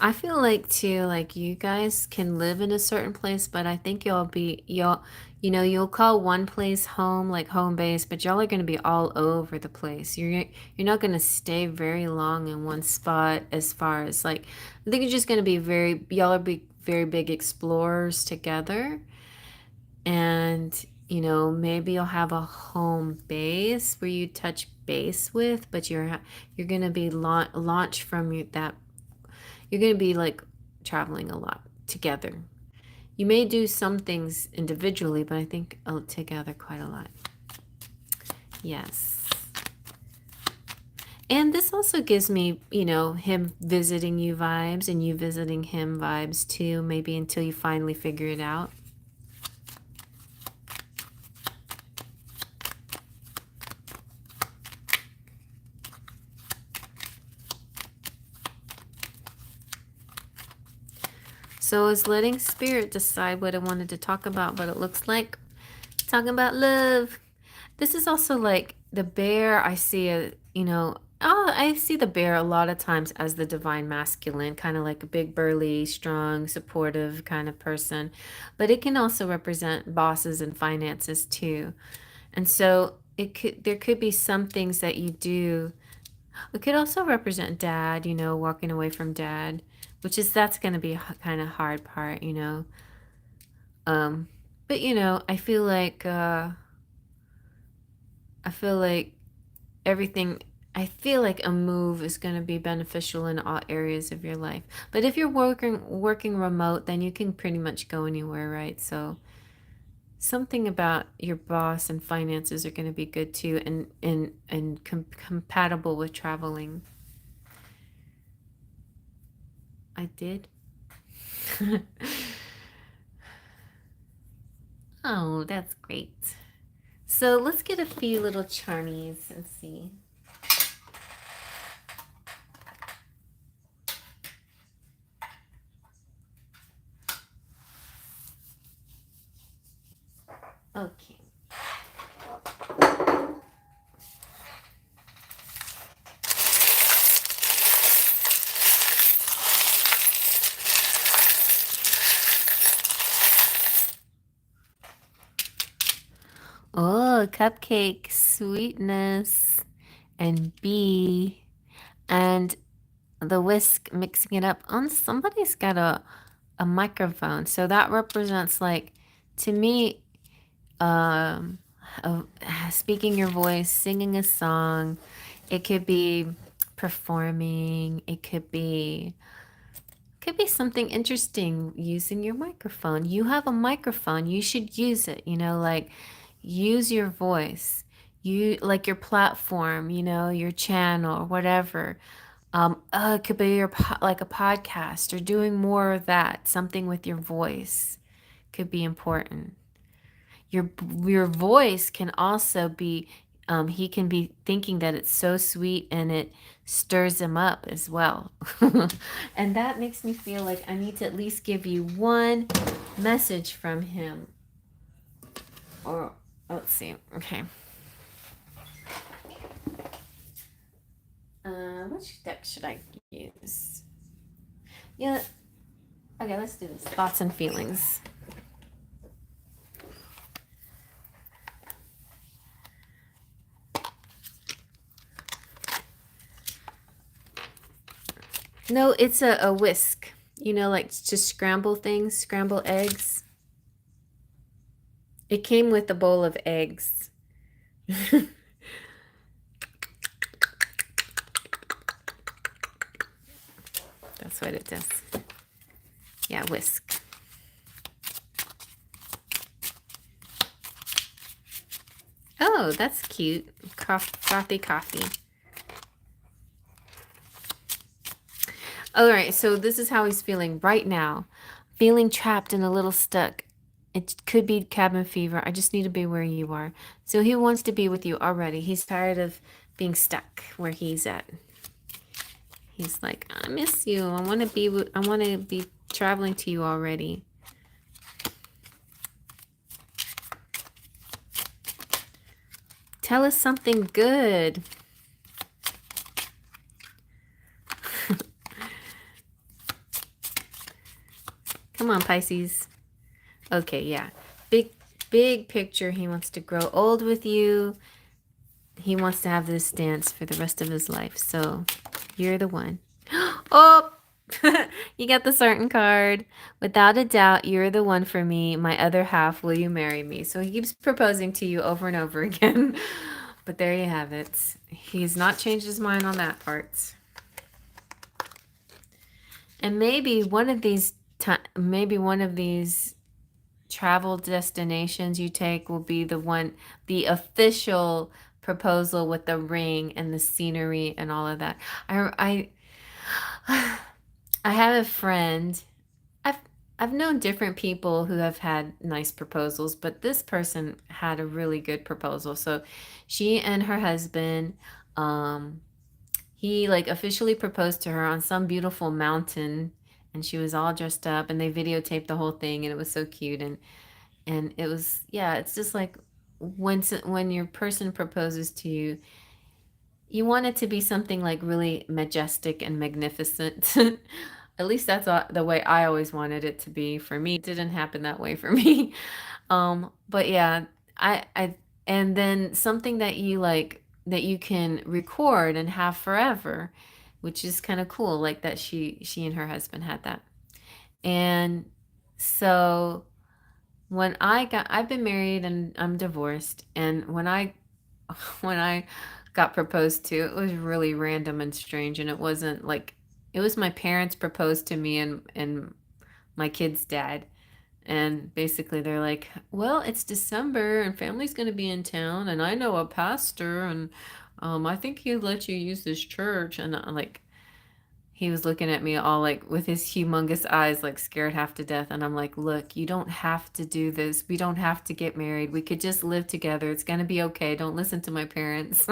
I feel like too, like you guys can live in a certain place, but I think you'll call one place home, like home base, but y'all are going to be all over the place. You're not going to stay very long in one spot. As far as like, I think you're just going to be y'all are very big explorers together. And maybe you'll have a home base where you touch base with, but you're going to be launched from that. You're going to be like traveling a lot together. You may do some things individually, but I think together quite a lot. Yes. And this also gives me, him visiting you vibes and you visiting him vibes too, maybe until you finally figure it out. So I was letting spirit decide what I wanted to talk about, but it looks like talking about love. This is also like the bear. I see I see the bear a lot of times as the divine masculine, kind of like a big, burly, strong, supportive kind of person. But it can also represent bosses and finances too. And so there could be some things that you do. It could also represent dad, walking away from dad, that's going to be a kind of hard part. But I feel like everything I feel like a move is going to be beneficial in all areas of your life. But if you're working remote, then you can pretty much go anywhere, right? So something about your boss and finances are going to be good too, and compatible with traveling. I did. Oh, that's great. So let's get a few little charmies and see. Okay. Oh, cupcake, sweetness, and B, and the whisk mixing it up. On somebody's got a microphone, so that represents like, to me, um, uh, speaking your voice, singing a song. It could be performing. It could be something interesting using your microphone. You have a microphone, you should use it, like use your voice. You like your platform, your channel or whatever. It could be like a podcast or doing more of that. Something with your voice could be important. Your voice can also be he can be thinking that it's so sweet and it stirs him up as well. And that makes me feel like I need to at least give you one message from him. Or let's see. Okay. Which deck should I use? Yeah. Okay, let's do this. Thoughts and feelings. No, it's a whisk. Like to scramble things, scramble eggs. It came with a bowl of eggs. That's what it does. Yeah, whisk. Oh, that's cute. Frothy coffee. All right, so this is how he's feeling right now. Feeling trapped and a little stuck. It could be cabin fever. I just need to be where you are. So he wants to be with you already. He's tired of being stuck where he's at. He's like, I miss you. I want to be traveling to you already. Tell us something good. Come on, Pisces. Okay, yeah. Big picture. He wants to grow old with you. He wants to have this dance for the rest of his life. So you're the one. Oh, you got the certain card. Without a doubt, you're the one for me. My other half, will you marry me? So he keeps proposing to you over and over again. But there you have it. He's not changed his mind on that part. And maybe one of these travel destinations you take will be the official proposal with the ring and the scenery and all of that. I have a friend. I've known different people who have had nice proposals, but this person had a really good proposal. So she and her husband, he like officially proposed to her on some beautiful mountain, and she was all dressed up, and they videotaped the whole thing, and it was so cute. And it was, yeah, it's just like when your person proposes to you, you want it to be something like really majestic and magnificent. At least that's the way I always wanted it to be for me. It didn't happen that way for me. But yeah, I and then something that you like that you can record and have forever, which is kind of cool, like that she and her husband had that. And so I've been married and I'm divorced, and when I got proposed to. It was really random and strange, and it wasn't like it was my parents proposed to me and my kid's dad. And basically they're like, "Well, it's December and family's going to be in town and I know a pastor and I think he'd let you use this church." And like he was looking at me all like with his humongous eyes, like scared half to death. And I'm like, "Look, you don't have to do this. We don't have to get married. We could just live together. It's going to be okay. Don't listen to my parents."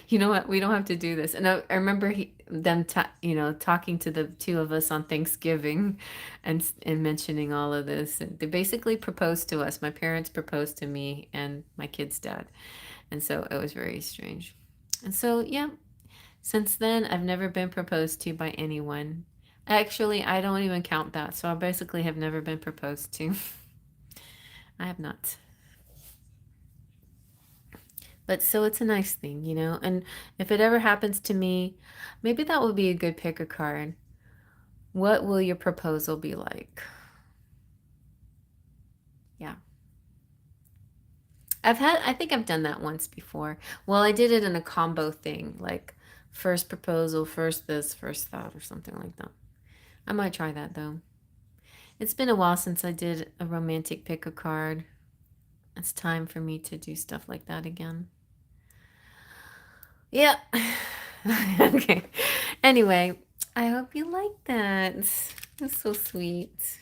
You know what? We don't have to do this. And I remember them, talking to the two of us on Thanksgiving and mentioning all of this. And they basically proposed to us. My parents proposed to me and my kid's dad. And so it was very strange. And so, yeah, since then, I've never been proposed to by anyone. Actually, I don't even count that. So I basically have never been proposed to. I have not. But so it's a nice thing, you know? And if it ever happens to me, maybe that would be a good pick a card. What will your proposal be like? Yeah. I think I've done that once before. Well, I did it in a combo thing, like first proposal, first this, first that, or something like that. I might try that though. It's been a while since I did a romantic pick a card. It's time for me to do stuff like that again. Yeah. Okay. Anyway, I hope you like that. It's so sweet.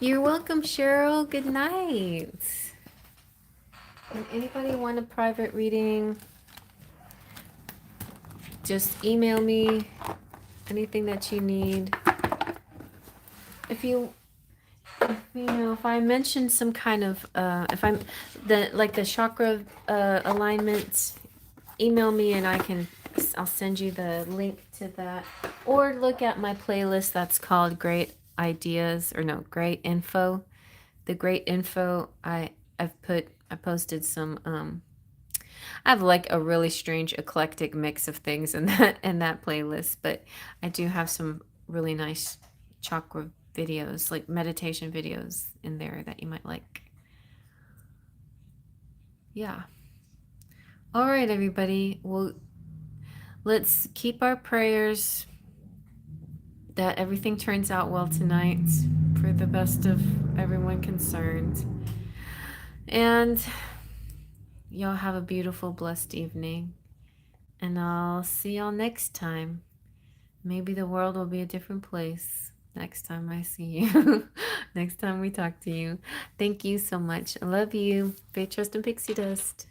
You're welcome, Cheryl. Good night. Anybody want a private reading? Just email me anything that you need. If I mention some kind of if I'm the chakra alignment, email me and I'll send you the link to that, or look at my playlist that's called Great Ideas, or no, Great Info. The Great Info, I posted some I have like a really strange eclectic mix of things in that playlist, but I do have some really nice chakra videos, like meditation videos in there that you might like. Yeah. All right, everybody. Well, let's keep our prayers that everything turns out well tonight for the best of everyone concerned. And y'all have a beautiful, blessed evening. And I'll see y'all next time. Maybe the world will be a different place next time I see you. Next time we talk to you. Thank you so much. I love you. Faith, trust, and pixie dust.